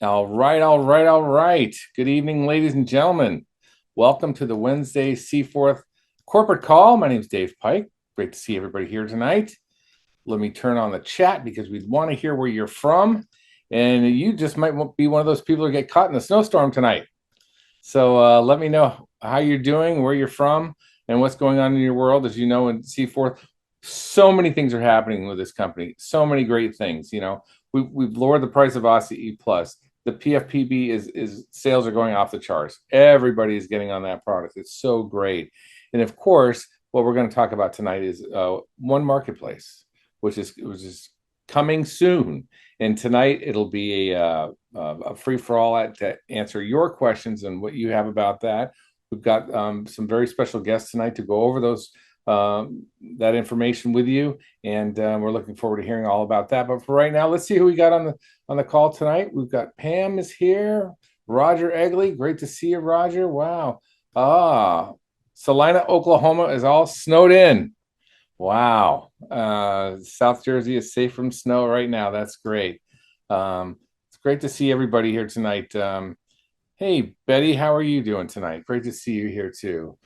All right, all right, all right. Good evening, ladies and gentlemen. Welcome to the Wednesday CForth corporate call. My name is Dave Pike. Great to see everybody here tonight. Let me turn on the chat because we want to hear where you're from. And you just might be one of those people who get caught in a snowstorm tonight. So let me know how you're doing, where you're from, and what's going on in your world. As you know, in CForth, so many things are happening with this company. So many great things. We've lowered the price of Aussie E Plus. The PFPB is sales are going off the charts. Everybody is getting on that product. It's so great. And of course, what we're going to talk about tonight is One Marketplace, which is coming soon. And tonight it'll be a free for all to answer your questions and what you have about that. We've got some very special guests tonight to go over that information with you, and we're looking forward to hearing all about that. But for right now, let's see who we got on the call tonight. We've got Pam is here, Roger Egley. Great to see you, Roger. Wow. Salina, Oklahoma is all snowed in. Wow. South Jersey is safe from snow right now. That's great. It's great to see everybody here tonight. Hey, Betty, how are you doing tonight? Great to see you here too.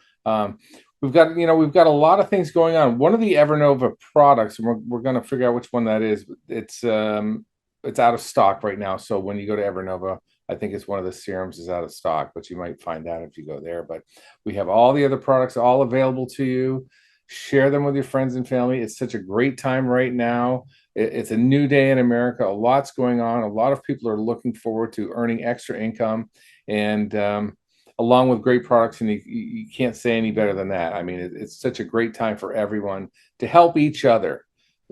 We've got a lot of things going on. One of the Evernova products, and we're going to figure out which one that is. It's out of stock right now. So when you go to Evernova, I think it's one of the serums is out of stock, but you might find out if you go there. But we have all the other products all available to you. Share them with your friends and family. It's such a great time right now. It's a new day in America. A lot's going on. A lot of people are looking forward to earning extra income, and along with great products. And you can't say any better than that. I mean, it's such a great time for everyone to help each other.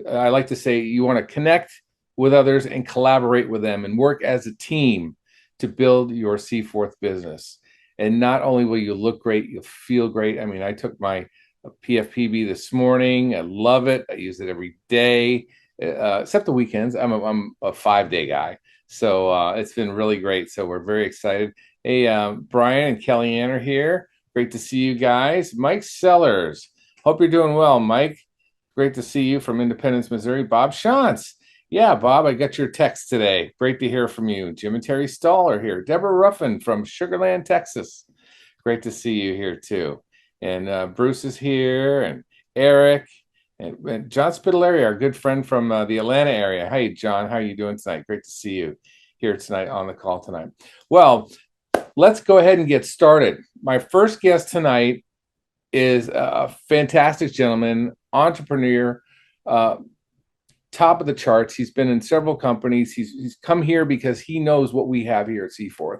I like to say you want to connect with others and collaborate with them and work as a team to build your CForth business. And not only will you look great, you'll feel great. I mean, I took my PFPB this morning. I love it. I use it every day, except the weekends. I'm a 5-day guy. So it's been really great. So we're very excited. Hey, Brian and Kellyanne are here. Great to see you guys. Mike Sellers. Hope you're doing well, Mike. Great to see you from Independence, Missouri. Bob Shantz. Yeah, Bob, I got your text today. Great to hear from you. Jim and Terry Stahl are here. Deborah Ruffin from Sugarland, Texas. Great to see you here too. And Bruce is here, and Eric, and John Spitaleri, our good friend from the Atlanta area. Hey, John, how are you doing tonight? Great to see you here tonight on the call tonight. Well, let's go ahead and get started. My first guest tonight is a fantastic gentleman, entrepreneur, uh, top of the charts. He's been in several companies. He's come here because he knows what we have here at CForth,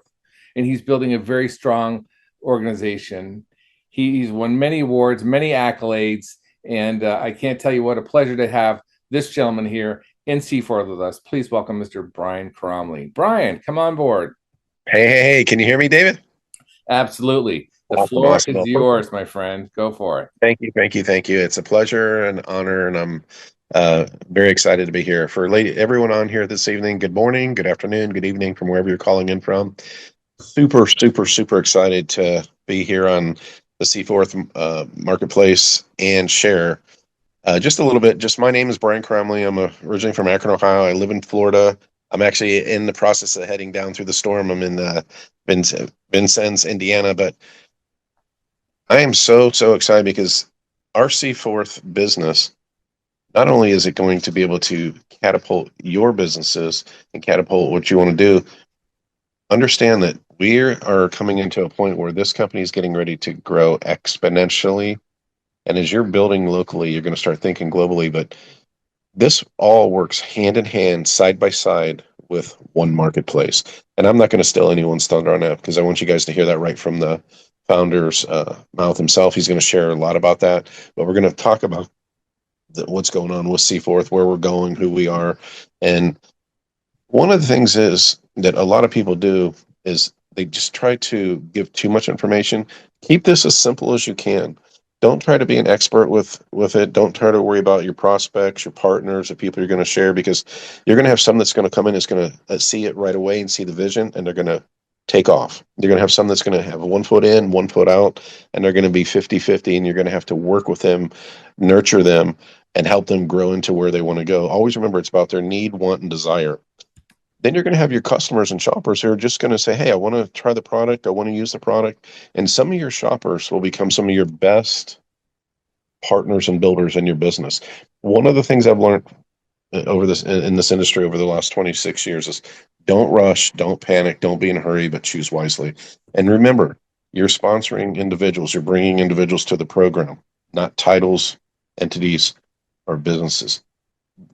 and he's building a very strong organization. He's won many awards, many accolades, and I can't tell you what a pleasure to have this gentleman here in CForth with us. Please welcome Mr. Brian Cromley. Brian, come on board. Hey, can you hear me, David? Absolutely. The Awesome, floor awesome. is Well, yours, my friend. Go for it. thank you. It's a pleasure and honor, and I'm very excited to be here. For everyone on here this evening, good morning, good afternoon, good evening from wherever you're calling in from. Super, super, super excited to be here on the Seaforth Marketplace and share just a little bit. Just my name is Brian Cromley. I'm originally from Akron, Ohio. I live in Florida. I'm actually in the process of heading down through the storm. I'm in Vincennes, Indiana, but I am so excited because our Seaforth business, not only is it going to be able to catapult your businesses and catapult what you want to do, understand that we are coming into a point where this company is getting ready to grow exponentially. And as you're building locally, you're going to start thinking globally. But this all works hand in hand, side by side with one marketplace. And I'm not going to steal anyone's thunder on that because I want you guys to hear that right from the founder's mouth himself. He's going to share a lot about that. But we're going to talk about what's going on with Seaforth, where we're going, who we are. And one of the things is that a lot of people do is they just try to give too much information. Keep this as simple as you can. Don't try to be an expert with it. Don't try to worry about your prospects, your partners, the people you're going to share, because you're going to have some that's going to come in, is going to see it right away and see the vision, and they're going to take off. You're going to have some that's going to have 1 foot in, 1 foot out, and they're going to be 50-50, and you're going to have to work with them, nurture them, and help them grow into where they want to go. Always remember, it's about their need, want, and desire. then you're going to have your customers and shoppers who are just going to say, hey, I want to try the product. I want to use the product. And some of your shoppers will become some of your best partners and builders in your business. One of the things I've learned over this in this industry over the last 26 years is don't rush, don't panic, don't be in a hurry, but choose wisely. And remember, you're sponsoring individuals, you're bringing individuals to the program, not titles, entities, or businesses.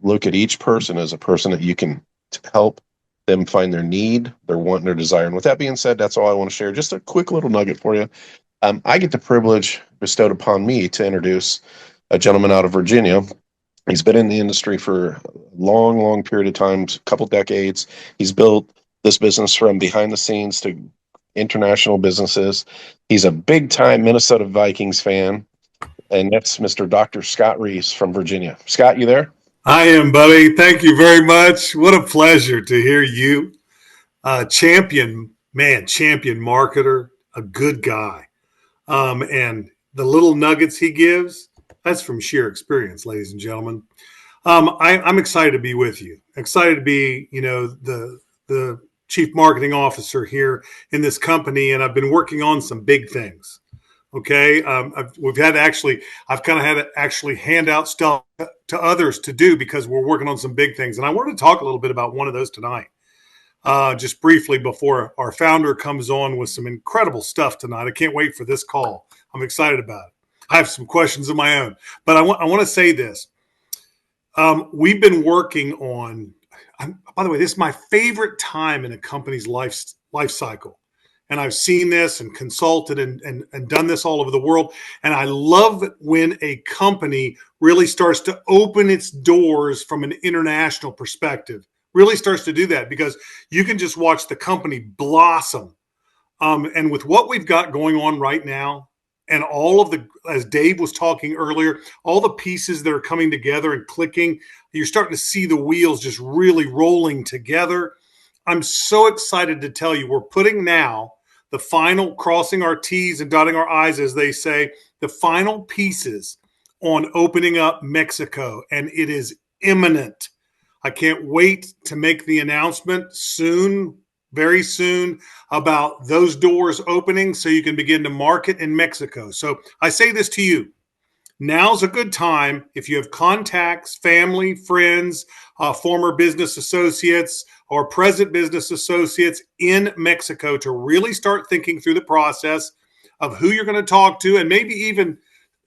Look at each person as a person that you can help them find their need, their want, and their desire. And with that being said, that's all I want to share. Just a quick little nugget for you. I get the privilege bestowed upon me to introduce a gentleman out of Virginia. He's been in the industry for a long, long period of time, a couple decades. He's built this business from behind the scenes to international businesses. He's a big time Minnesota Vikings fan. And that's Mr. Dr. Scott Reese from Virginia. Scott, you there? I am, buddy. Thank you very much. What a pleasure to hear you. Champion marketer, a good guy. And the little nuggets he gives, that's from sheer experience, ladies and gentlemen. I'm excited to be with you. Excited to be, the chief marketing officer here in this company, and I've been working on some big things. Okay, I've kind of had to actually hand out stuff to others to do because we're working on some big things, and I wanted to talk a little bit about one of those tonight. Just briefly before our founder comes on with some incredible stuff tonight. I can't wait for this call. I'm excited about it. I have some questions of my own, but I want to say this. We've been working on, by the way, this is my favorite time in a company's life cycle. And I've seen this and consulted and done this all over the world. And I love when a company really starts to open its doors from an international perspective, really starts to do that because you can just watch the company blossom. And with what we've got going on right now, and all of as Dave was talking earlier, all the pieces that are coming together and clicking, you're starting to see the wheels just really rolling together. I'm so excited to tell you we're putting now the final, crossing our T's and dotting our I's, as they say, the final pieces on opening up Mexico, and it is imminent. I can't wait to make the announcement soon, very soon, about those doors opening so you can begin to market in Mexico. So I say this to you. Now's a good time if you have contacts, family, friends, former business associates, or present business associates in Mexico to really start thinking through the process of who you're going to talk to, and maybe even,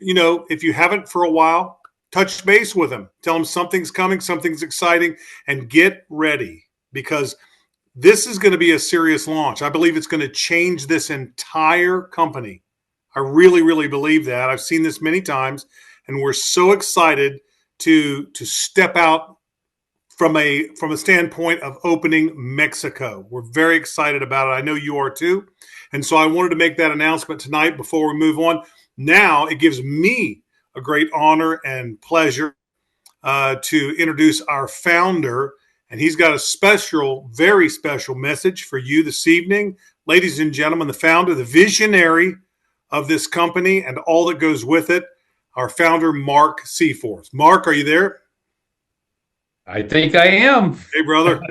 if you haven't for a while, touch base with them. Tell them something's coming, something's exciting, and get ready because this is going to be a serious launch. I believe it's going to change this entire company. I really, really believe that. I've seen this many times, and we're so excited to step out from a standpoint of opening Mexico. We're very excited about it. I know you are too. And so I wanted to make that announcement tonight before we move on. Now it gives me a great honor and pleasure to introduce our founder. And he's got a special, very special message for you this evening. Ladies and gentlemen, the founder, the visionary of this company and all that goes with it, our founder, Mark CForth. Mark, are you there? I think I am. Hey, brother.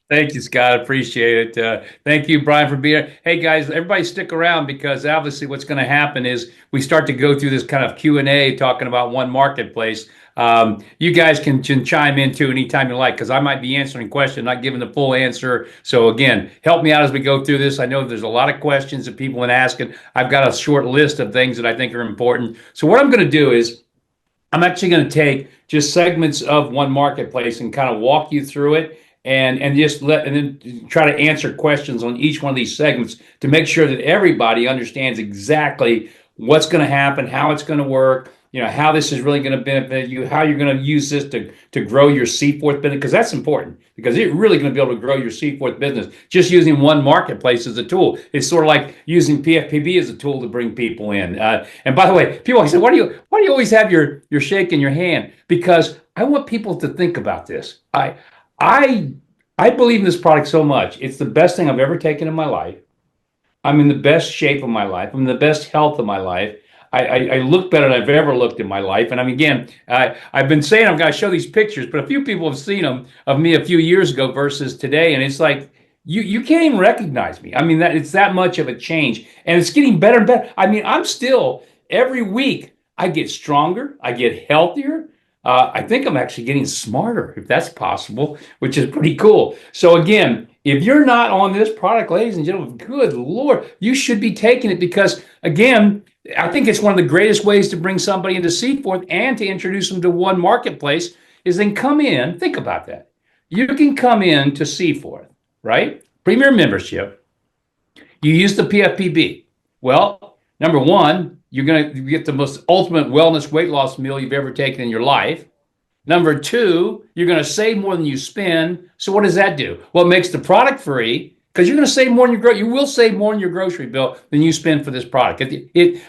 Thank you, Scott. Appreciate it. Thank you, Brian, for being here. Hey, guys, everybody stick around because obviously what's going to happen is we start to go through this kind of Q&A talking about OneMarketplace. You guys can chime in too anytime you like because I might be answering questions, not giving the full answer. So again, help me out as we go through this. I know there's a lot of questions that people have been asking. I've got a short list of things that I think are important. So what I'm going to do is I'm actually going to take just segments of OneMarketplace and kind of walk you through it and then try to answer questions on each one of these segments to make sure that everybody understands exactly what's going to happen, how it's going to work, how this is really going to benefit you, how you're going to use this to grow your CForth business, because that's important, because you're really going to be able to grow your CForth business just using OneMarketplace as a tool. It's sort of like using PFPB as a tool to bring people in. And by the way, people always say, why do you always have your shake in your hand? Because I want people to think about this. I believe in this product so much. It's the best thing I've ever taken in my life. I'm in the best shape of my life. I'm in the best health of my life. I look better than I've ever looked in my life. And I mean, again, I've been saying I'm going to show these pictures, but a few people have seen them of me a few years ago versus today, and it's like you can't even recognize me. I mean, that it's that much of a change, and it's getting better and better. I mean, I'm still every week I get stronger, I get healthier. I think I'm actually getting smarter, if that's possible, which is pretty cool. So again, if you're not on this product, ladies and gentlemen, good Lord, you should be taking it because, again, I think it's one of the greatest ways to bring somebody into CForth and to introduce them to One Marketplace is then come in. Think about that. You can come in to CForth, right? Premier membership. You use the PFPB. Well, number one, you're going to get the most ultimate wellness weight loss meal you've ever taken in your life. Number two, you're going to save more than you spend. So what does that do? Well, it makes the product free because you're going to save more in you will save more in your grocery bill than you spend for this product.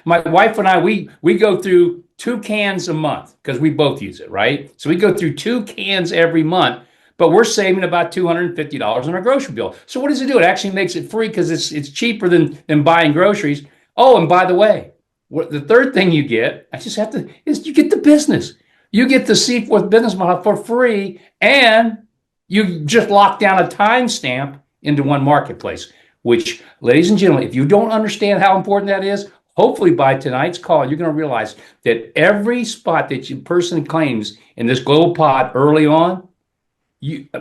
My wife and I, we go through 2 cans a month because we both use it, right? So we go through 2 cans every month, but we're saving about $250 on our grocery bill. So what does it do? It actually makes it free because it's cheaper than buying groceries. Oh, and by the way, the third thing you get, is you get the business. You get the CForth business model for free, and you just lock down a timestamp into One Marketplace, which, ladies and gentlemen, if you don't understand how important that is, hopefully by tonight's call, you're going to realize that every spot that your person claims in this global pod early on,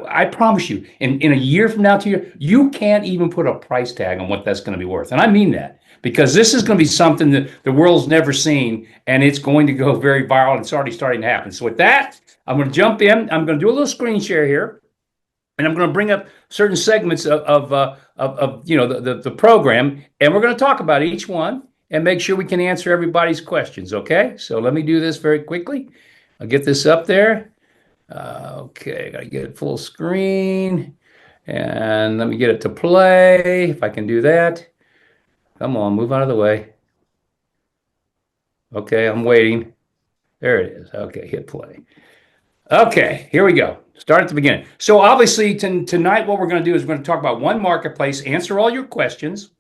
I promise you, in a year from now, 2 years, you can't even put a price tag on what that's going to be worth. And I mean that. Because this is going to be something that the world's never seen, and it's going to go very viral, and it's already starting to happen. So with that, I'm going to jump in. I'm going to do a little screen share here, and I'm going to bring up certain segments of the program, and we're going to talk about each one and make sure we can answer everybody's questions. Okay? So let me do this very quickly. I'll get this up there. Okay, got to get it full screen, and let me get it to play if I can do that. Come on, move out of the way. Okay, I'm waiting. There it is. Okay, hit play. Okay, here we go. Start at the beginning. So obviously tonight what we're going to do is we're going to talk about One Marketplace, answer all your questions,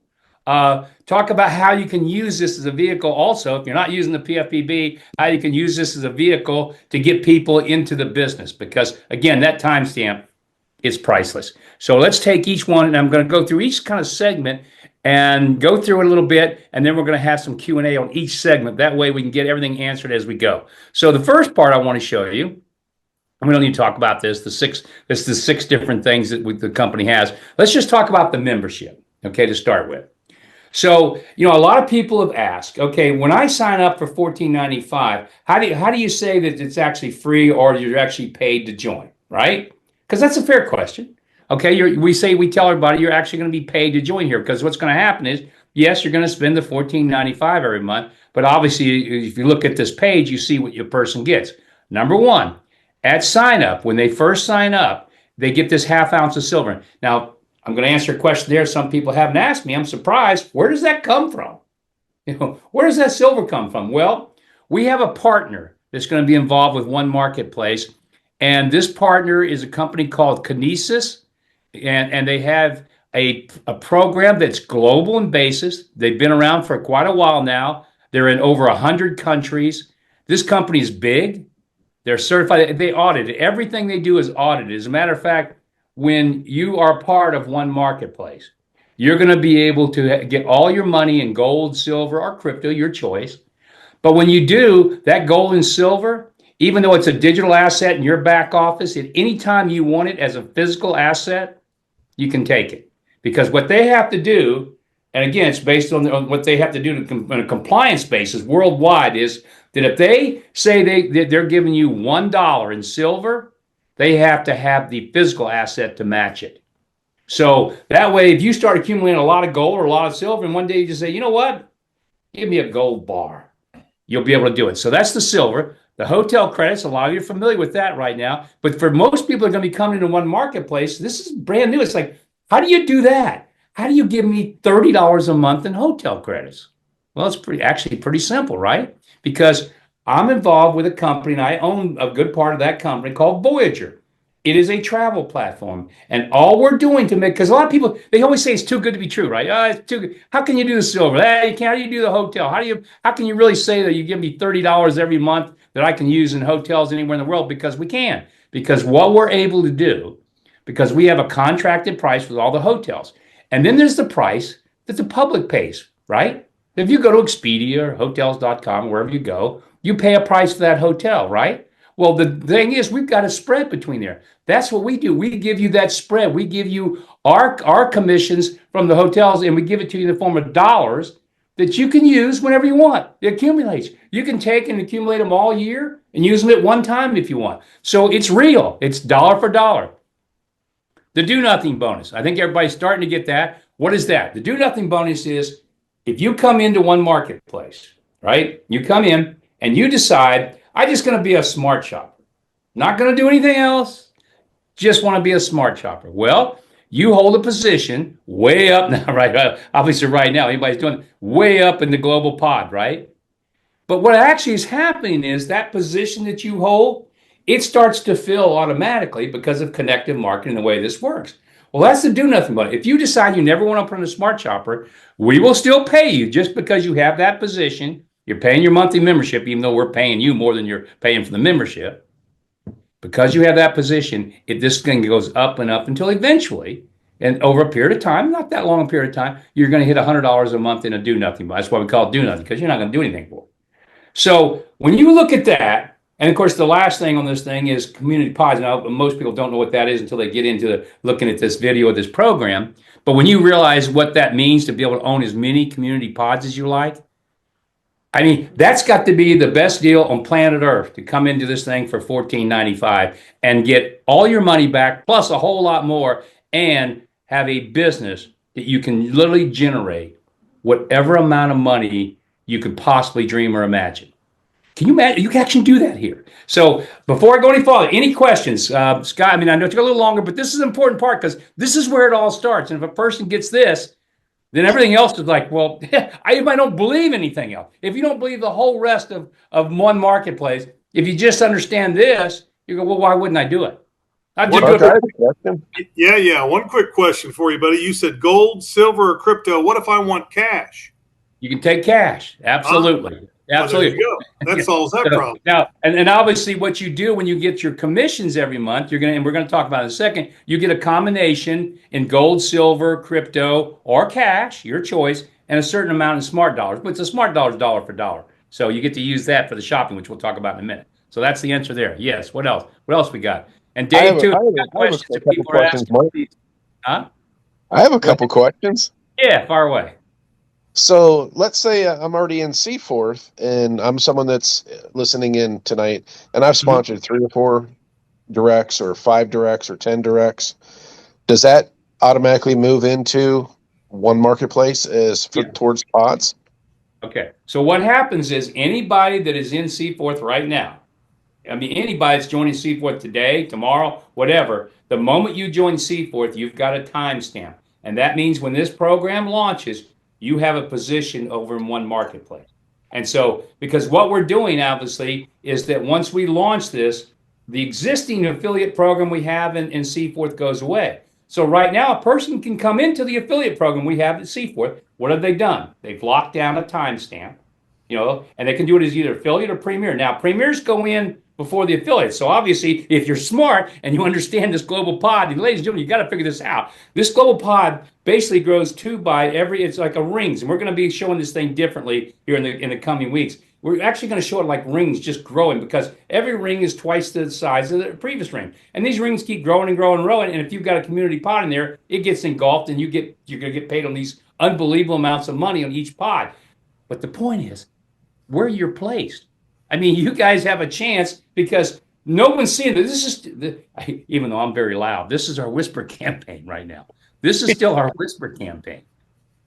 talk about how you can use this as a vehicle also, if you're not using the PFPB, how you can use this as a vehicle to get people into the business. Because again, that timestamp is priceless. So let's take each one, and I'm going to go through each kind of segment and go through it a little bit, and then we're going to have some Q&A on each segment. That way we can get everything answered as we go. So the first part I want to show you, and we don't need to talk about this, the six different things that the company has. Let's just talk about the membership, okay, to start with. So, a lot of people have asked, okay, when I sign up for $14.95, how do you say that it's actually free or you're actually paid to join, right? Because that's a fair question. Okay, we tell everybody you're actually going to be paid to join here because what's going to happen is, yes, you're going to spend the $14.95 every month, but obviously if you look at this page, you see what your person gets. Number one, at sign up, when they first sign up, they get this ½ ounce of silver. Now, I'm going to answer a question there some people haven't asked me. I'm surprised. Where does that come from? Where does that silver come from? Well, we have a partner that's going to be involved with One Marketplace, and this partner is a company called Kinesis. And they have a program that's global in basis. They've been around for quite a while now. They're in over 100 countries. This company is big. They're certified. They audit it. Everything they do is audited. As a matter of fact, when you are part of One Marketplace, you're going to be able to get all your money in gold, silver, or crypto, your choice. But when you do, that gold and silver, even though it's a digital asset in your back office, at any time you want it as a physical asset, you can take it. Because what they have to do, and again, it's based on what they have to do on a compliance basis worldwide, is that if they say they're giving you $1 in silver, they have to have the physical asset to match it. So that way, if you start accumulating a lot of gold or a lot of silver, and one day you just say, you know what, give me a gold bar, you'll be able to do it. So that's the silver. The hotel credits, a lot of you are familiar with that right now. But for most people who are going to be coming into One Marketplace, this is brand new. It's like, how do you do that? How do you give me $30 a month in hotel credits? Well, it's actually pretty simple, right? Because I'm involved with a company, and I own a good part of that company called Voyager. It is a travel platform. And all we're doing to make, because a lot of people, they always say it's too good to be true, right? Oh, it's too good. How can you do the silver? Hey, how do you do the hotel? How can you really say that you give me $30 every month that I can use in hotels anywhere in the world? Because we can. Because what we're able to do, because we have a contracted price with all the hotels. And then there's the price that the public pays, right? If you go to Expedia or hotels.com, wherever you go, you pay a price for that hotel, right? Well, the thing is, we've got a spread between there. That's what we do. We give you that spread. We give you our commissions from the hotels, and we give it to you in the form of dollars that you can use whenever you want. It accumulates. You can take and accumulate them all year and use them at one time if you want. So it's real. It's dollar for dollar. The do nothing bonus. I think everybody's starting to get that. What is that? The do nothing bonus is if you come into OneMarketplace, right? You come in and you decide, I'm just going to be a smart shopper. Not going to do anything else. Just want to be a smart shopper. Well, you hold a position way up now, right? Obviously, right now, anybody's doing way up in the global pod, right? But what actually is happening is that position that you hold, it starts to fill automatically because of connective marketing, the way this works. Well, that's the do nothing but. If you decide you never want to put in a smart shopper, we will still pay you just because you have that position. You're paying your monthly membership, even though we're paying you more than you're paying for the membership. Because you have that position, this thing goes up and up until eventually, and over a period of time, not that long a period of time, you're going to hit $100 a month in a do nothing. That's why we call it do nothing, because you're not going to do anything for it. So when you look at that, and of course, the last thing on this thing is community pods. Now, most people don't know what that is until they get into looking at this video of this program. But when you realize what that means to be able to own as many community pods as you like, I mean, that's got to be the best deal on planet Earth to come into this thing for $14.95 and get all your money back, plus a whole lot more, and have a business that you can literally generate whatever amount of money you could possibly dream or imagine. Can you imagine? You can actually do that here. So before I go any further, any questions? Scott, I mean, I know it took a little longer, but this is an important part because this is where it all starts. And if a person gets this, then everything else is like, well, I don't believe anything else. If you don't believe the whole rest of OneMarketplace, if you just understand this, you go, well, why wouldn't I do it? I'd just do it. Yeah. One quick question for you, buddy. You said gold, silver, or crypto. What if I want cash? You can take cash. Absolutely. Absolutely. Well, there you go. That solves that problem. Now, and obviously what you do when you get your commissions every month, and we're going to talk about it in a second, you get a combination in gold, silver, crypto, or cash, your choice, and a certain amount in smart dollars. But it's a smart dollars dollar for dollar. So you get to use that for the shopping, which we'll talk about in a minute. So that's the answer there. Yes. What else? What else we got? And Dave, too, questions that people are asking. Huh? I have a couple questions. Yeah, far away. So let's say I'm already in CForth and I'm someone that's listening in tonight and I've sponsored 3 or 4 directs or 5 directs or 10 directs. Does that automatically move into OneMarketplace towards pods? Okay. So what happens is anybody that is in CForth right now, I mean, anybody that's joining CForth today, tomorrow, whatever, the moment you join CForth, you've got a timestamp. And that means when this program launches, you have a position over in OneMarketplace. And so, because what we're doing, obviously, is that once we launch this, the existing affiliate program we have in CForth goes away. So right now, a person can come into the affiliate program we have at CForth. What have they done? They've locked down a timestamp, and they can do it as either affiliate or premier. Now, premiers go in before the affiliates. So obviously, if you're smart and you understand this global pod, and ladies and gentlemen, you got to figure this out. This global pod basically grows 2 by it's like a rings, and we're going to be showing this thing differently here in the coming weeks. We're actually going to show it like rings just growing because every ring is twice the size of the previous ring. And these rings keep growing and growing and growing. And if you've got a community pod in there, it gets engulfed and you're going to get paid on these unbelievable amounts of money on each pod. But the point is where you're placed. I mean, you guys have a chance because no one's seeing it. This is, even though I'm very loud, this is our whisper campaign right now. This is still our whisper campaign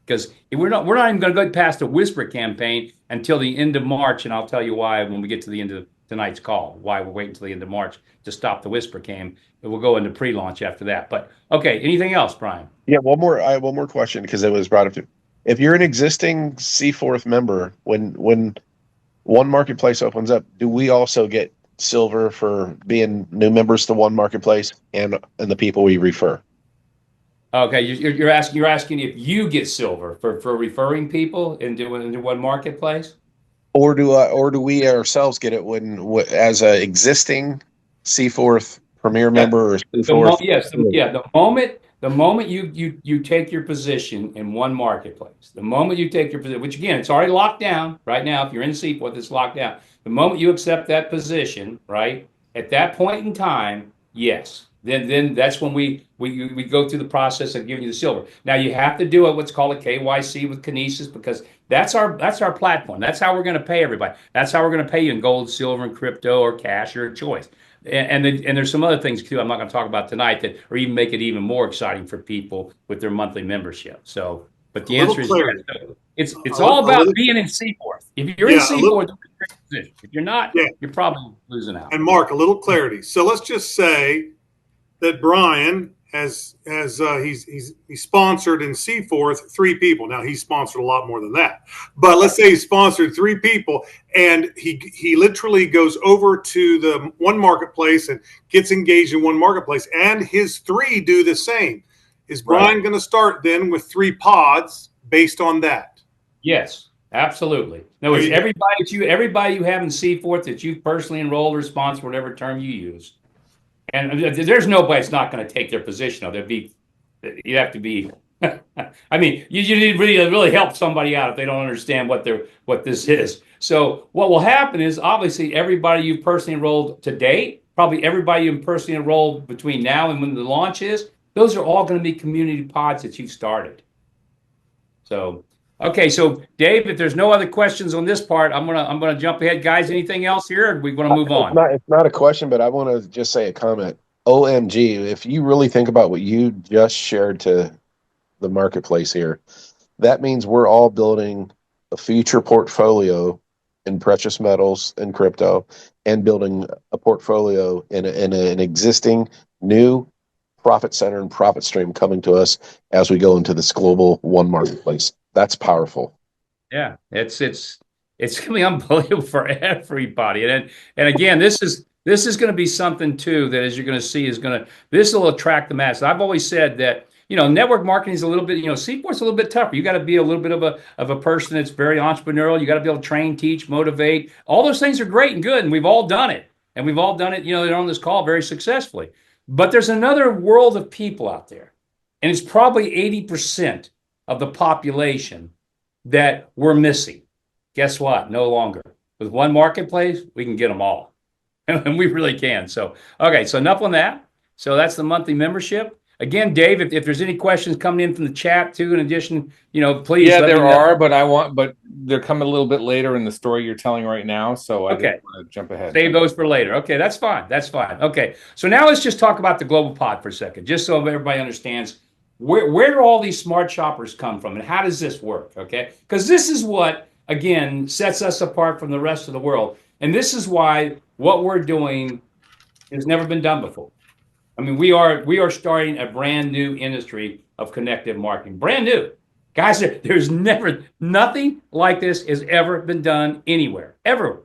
because we're not even going to go past the whisper campaign until the end of March, and I'll tell you why when we get to the end of tonight's call. Why we're waiting until the end of March to stop the whisper cam, and we'll go into pre-launch after that. But okay, anything else, Brian? Yeah, I have one more question because it was brought up to. If you're an existing CForth member, when OneMarketplace opens up, do we also get silver for being new members to One Marketplace and the people we refer. Okay, you're asking if you get silver for referring people into One Marketplace? Or do we ourselves get it as a existing CForth Premier Yeah. member or CForth? Yes, the moment you take your position in One Marketplace, the moment you take your position, which again, it's already locked down right now. If you're in Seaport, it's locked down. The moment you accept that position, right, at that point in time, yes, then that's when we go through the process of giving you the silver. Now you have to do what's called a KYC with Kinesis, because that's our platform. That's how we're going to pay everybody. That's how we're going to pay you in gold, silver, and crypto, or cash, your choice. And there's some other things too I'm not going to talk about tonight that or even make it even more exciting for people with their monthly membership. So, but the answer is clarity. yes. It's all about being in Seaforth. If you're in Seaforth, you're in a great position. If you're not, Yeah. you're probably losing out. And Mark, a little clarity. So let's just say that Brian he's sponsored in Seaforth 3 people. Now he's sponsored a lot more than that, but let's say he sponsored 3 people, and he literally goes over to the One Marketplace and gets engaged in One Marketplace, and his 3 do the same. Is Brian going to start then with 3 pods based on that? Yes, absolutely. No, it's everybody you have in Seaforth that you personally enrolled or sponsored, whatever term you use. And there's nobody that's not going to take their position. You have to be. I mean, you need really help somebody out if they don't understand what this is. So what will happen is obviously everybody you personally enrolled to date, probably everybody you personally enrolled between now and when the launch is, those are all going to be community pods that you've started. So okay, so Dave, if there's no other questions on this part, I'm gonna jump ahead, guys. Anything else here? Or we want to move on? It's not a question, but I want to just say a comment. OMG, if you really think about what you just shared to the marketplace here, that means we're all building a future portfolio in precious metals and crypto, and building a portfolio in an existing new profit center and profit stream coming to us as we go into this global One Marketplace. That's powerful. Yeah, it's going to be unbelievable for everybody. And again, this is going to be something too that, as you're going to see, this will attract the masses. I've always said that, network marketing is a little bit, Seaport's a little bit tougher. You got to be a little bit of a person that's very entrepreneurial. You got to be able to train, teach, motivate. All those things are great and good, and we've all done it. And we've all done it, on this call very successfully. But there's another world of people out there, and it's probably 80% of the population that we're missing. Guess what? No longer. With One Marketplace, we can get them all. And we really can. So, okay, so enough on that. So that's the monthly membership. Again, Dave, if there's any questions coming in from the chat too, in addition, please. Yeah, there are, but they're coming a little bit later in the story you're telling right now. So I just want to jump ahead. Save those for later. Okay, that's fine. That's fine. Okay, so now let's just talk about the global pod for a second, just so everybody understands where do all these smart shoppers come from and how does this work? Okay, because this is what, again, sets us apart from the rest of the world. And this is why what we're doing has never been done before. I mean, we are starting a brand new industry of connective marketing. Brand new. Guys, there's nothing like this has ever been done anywhere, ever.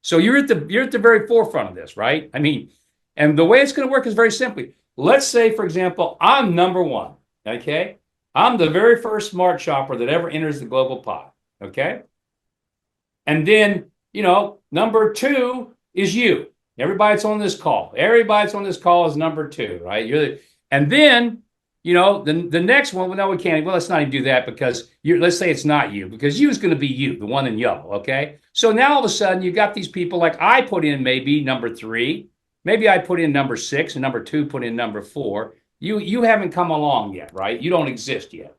So you're at the very forefront of this, right? I mean, and the way it's going to work is very simply. Let's say, for example, I'm number 1, okay? I'm the very first smart shopper that ever enters the global pod, okay? And then, number 2 is you. Everybody that's on this call. Everybody that's on this call is number 2, right? And then, the next one, well, no, we can't. Well, let's not even do that because let's say it's not you, because you is going to be you, the one in yellow, okay? So now all of a sudden you got these people like I put in maybe number 3, maybe I put in number 6, and number 2 put in number 4. You haven't come along yet, right? You don't exist yet.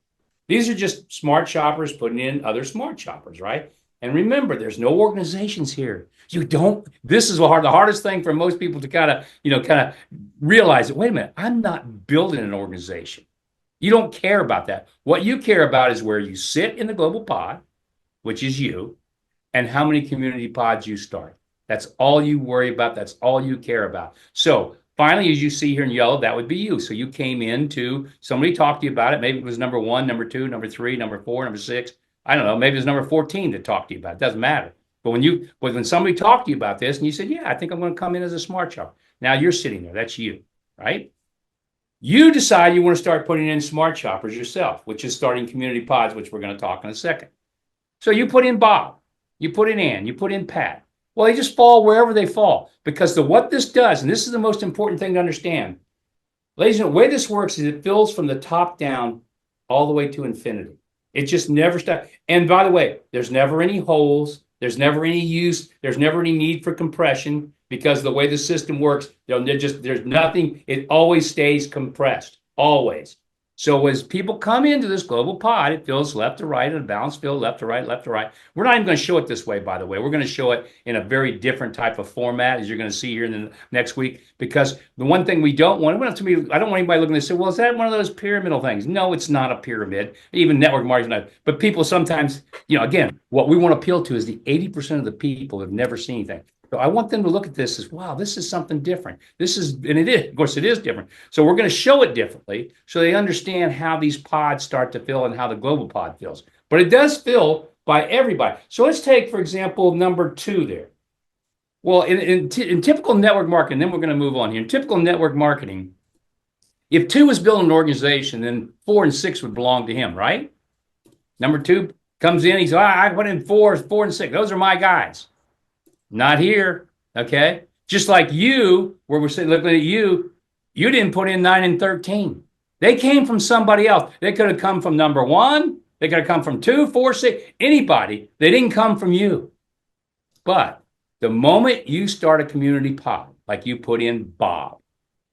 These are just smart shoppers putting in other smart shoppers, right? And remember, there's no organizations here. This is the hardest thing for most people to kind of realize that, wait a minute, I'm not building an organization. You don't care about that. What you care about is where you sit in the global pod, which is you, and how many community pods you start. That's all you worry about. That's all you care about. So finally, as you see here in yellow, that would be you. So you came into, somebody talked to you about it. Maybe it was number 1, number 2, number 3, number 4, number 6. I don't know. Maybe it was number 14 that talked to you about it. Doesn't matter. But when somebody talked to you about this and you said, yeah, I think I'm going to come in as a smart shopper. Now you're sitting there. That's you, right? You decide you want to start putting in smart shoppers yourself, which is starting community pods, which we're going to talk in a second. So you put in Bob, you put in Ann, you put in Pat. Well, they just fall wherever they fall because what this does, and this is the most important thing to understand, ladies and gentlemen, the way this works is it fills from the top down all the way to infinity. It just never stops. And by the way, there's never any holes. There's never any use. There's never any need for compression because the way the system works, there's nothing. It always stays compressed, always. So as people come into this global pod, it fills left to right and a balanced fill left to right, left to right. We're not even going to show it this way, by the way. We're going to show it in a very different type of format, as you're going to see here in the next week. Because the one thing we don't want, I don't want anybody looking and say, well, is that one of those pyramidal things? No, it's not a pyramid. Even network marketing. But people sometimes, again, what we want to appeal to is the 80% of the people who have never seen anything. So I want them to look at this as, wow, this is something different. And it is, of course, it is different. So we're going to show it differently so they understand how these pods start to fill and how the global pod fills. But it does fill by everybody. So let's take, for example, number 2 there. Well, in typical network marketing, then we're going to move on here. In typical network marketing, if 2 is building an organization, then 4 and 6 would belong to him, right? Number 2 comes in, he says, I put in 4 and 6. Those are my guys. Not here, okay? Just like you, where we're sitting looking at you didn't put in 9 and 13. They came from somebody else. They could have come from number 1. They could have come from 2, 4, 6, anybody. They didn't come from you. But the moment you start a community pod, like you put in Bob,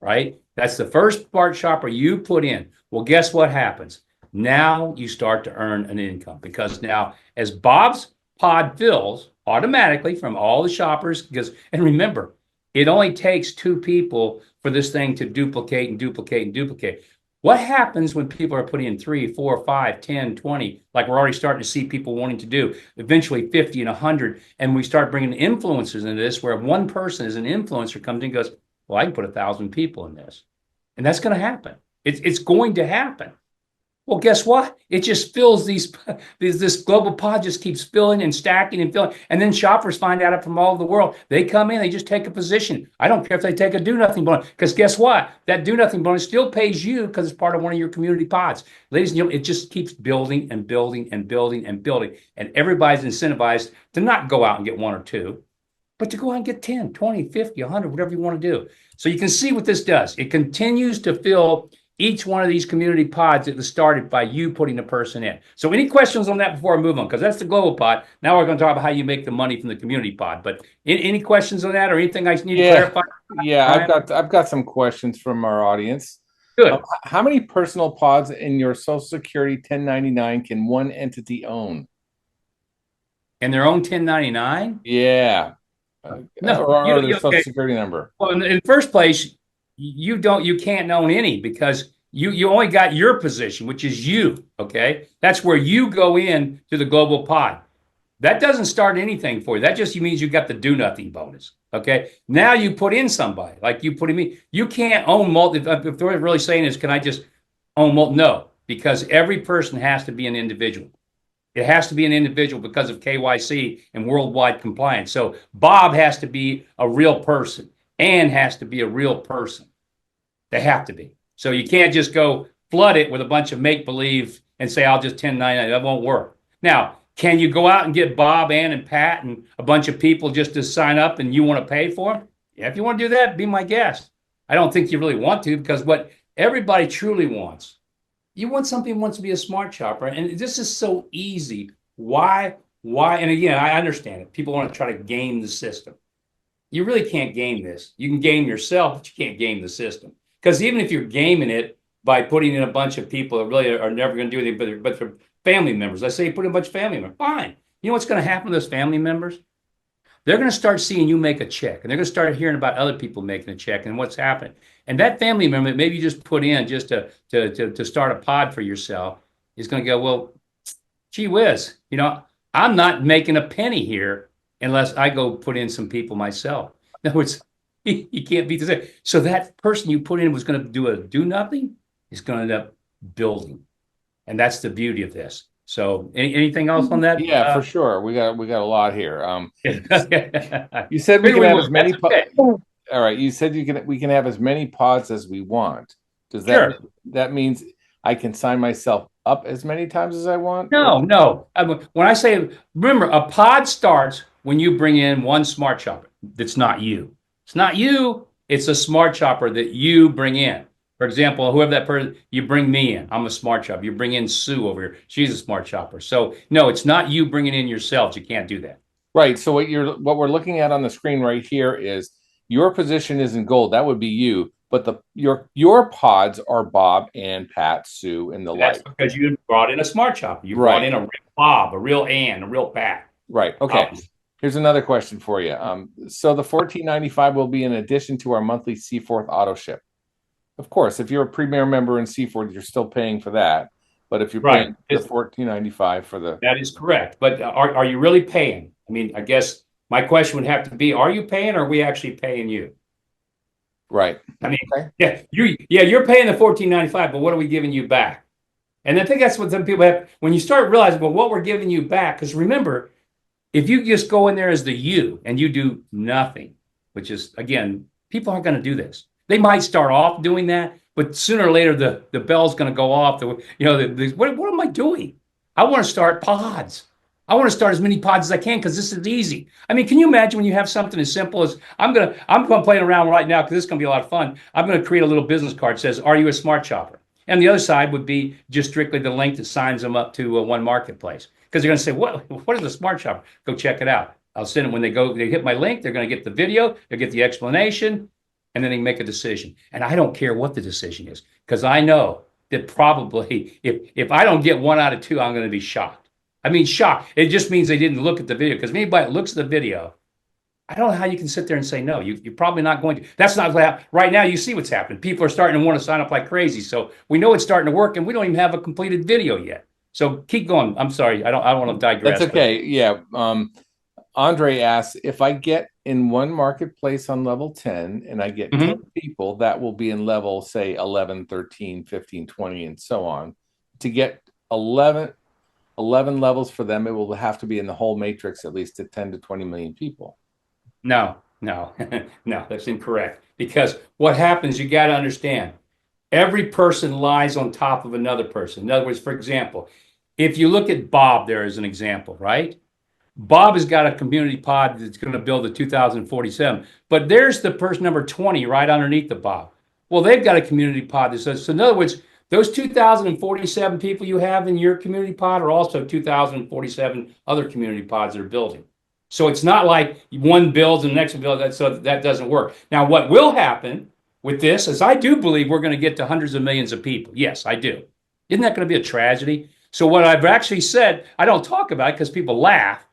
right? That's the first smart shopper you put in. Well, guess what happens? Now you start to earn an income because now as Bob's pod fills, automatically from all the shoppers, and remember, it only takes 2 people for this thing to duplicate and duplicate and duplicate. What happens when people are putting in 3, 4, 5, 10, 20, like we're already starting to see people wanting to do, eventually 50 and 100, and we start bringing influencers into this, where one person as an influencer comes in and goes, well, I can put 1,000 people in this. And that's going to happen. It's going to happen. Well, guess what? It just fills this global pod just keeps filling and stacking and filling. And then shoppers find out from all over the world. They come in, they just take a position. I don't care if they take a do nothing bonus, because guess what? That do nothing bonus still pays you because it's part of one of your community pods. Ladies and gentlemen, it just keeps building and building and building and building. And everybody's incentivized to not go out and get 1 or 2, but to go out and get 10, 20, 50, 100, whatever you want to do. So you can see what this does. It continues to fill each one of these community pods that was started by you putting a person in. So any questions on that before I move on? Because that's the global pod. Now we're going to talk about how you make the money from the community pod. But any questions on that or anything I need to clarify? Yeah, I've got some questions from our audience. Good. How many personal pods in your Social Security 1099 can one entity own? And their own 1099? Yeah. No, or their Social Security number. Well, in the first place, you can't own any because you only got your position, which is you. Okay, that's where you go in to the global pod. That doesn't start anything for you. That just means you got the do nothing bonus. Okay, now you put in somebody like you put in me. You can't own multi. If they're really saying is, can I just own multi? No, because every person has to be an individual. It has to be an individual because of KYC and worldwide compliance. So Bob has to be a real person. Ann has to be a real person. They have to be. So you can't just go flood it with a bunch of make-believe and say, I'll just 1099. That won't work. Now, can you go out and get Bob, Ann, and Pat and a bunch of people just to sign up and you want to pay for them? Yeah, if you want to do that, be my guest. I don't think you really want to, because what everybody truly wants, you want somebody who wants to be a smart shopper. And this is so easy. Why? And again, I understand it. People want to try to game the system. You really can't game this. You can game yourself, but you can't game the system. Because even if you're gaming it by putting in a bunch of people that really are never going to do anything, but they're family members. Let's say you put in a bunch of family members. Fine. You know what's going to happen to those family members? They're going to start seeing you make a check, and they're going to start hearing about other people making a check and what's happening. And that family member that maybe you just put in just to start a pod for yourself is going to go, well, gee whiz, I'm not making a penny here unless I go put in some people myself. In other words, you can't beat this. So that person you put in was going to do nothing, is going to end up building. And that's the beauty of this. So anything else on that? Yeah, for sure. We got a lot here. You said we Maybe can we have will. as many That's okay. all right, you said we can have as many pods as we want. Does that Sure. mean that means I can sign myself up as many times as I want? No. When I say, remember, a pod starts when you bring in one smart shopper that's not you. It's not you. It's a smart shopper that you bring in. For example, whoever that person, you bring me in. I'm a smart shopper. You bring in Sue over here. She's a smart shopper. So no, it's not you bringing in yourselves. You can't do that. Right. So what we're looking at on the screen right here is your position is in gold. That would be you, but your pods are Bob and Pat, Sue, and the That's like. because you brought in a smart shopper. You brought Right. in a real Bob, a real Ann, a real Pat. Right. Okay. Obviously. Here's another question for you. So the $14.95 will be in addition to our monthly CForth auto ship. Of course, if you're a premier member in CForth, you're still paying for that. But if you're Right. paying the $14.95 for the That is correct. But are you really paying? I mean, I guess my question would have to be, are you paying or are we actually paying you? right. I mean, Okay. you're paying the $14.95, but what are we giving you back? And I think that's what some people have when you start realizing, well, what we're giving you back, because remember, if you just go in there as the you and you do nothing, which is again, people aren't going to do this. They might start off doing that, but sooner or later the bell's going to go off. What am I doing? I want to start pods. I want to start as many pods as I can because this is easy. I mean, can you imagine when you have something as simple as I'm playing around right now because this is going to be a lot of fun. I'm going to create a little business card that says, "Are you a smart shopper?" And the other side would be just strictly the link that signs them up to One Marketplace because they're going to say, "What is a smart shopper?" Go check it out. I'll send it when they hit my link. They're going to get the video, they'll get the explanation, and then they can make a decision. And I don't care what the decision is because I know that probably if I don't get 1 out of 2, I'm going to be shocked. I mean, shocked. It just means they didn't look at the video because anybody that looks at the video, I don't know how you can sit there and say no. You're probably not going to. That's not right now. You see what's happening. People are starting to want to sign up like crazy. So we know it's starting to work, and we don't even have a completed video yet. So keep going. I'm sorry. I don't want to digress. That's okay. Yeah. Andre asks if I get in one marketplace on level 10 and I get 10 people, that will be in level, say, 11, 13, 15, 20, and so on. To get 11 levels for them, it will have to be in the whole matrix at least to 10 to 20 million people. No, no, that's incorrect. Because what happens, you got to understand, every person lies on top of another person. In other words, for example, if you look at Bob there as an example, right? Bob has got a community pod that's going to build a 2047, but there's the person number 20 right underneath the Bob. Well, they've got a community pod that says, so in other words, those 2,047 people you have in your community pod are also 2,047 other community pods that are building. So it's not like one builds and the next one builds, so that doesn't work. Now, what will happen with this is I do believe we're going to get to hundreds of millions of people. Yes, I do. Isn't that going to be a tragedy? So what I've actually said, I don't talk about it because people laugh,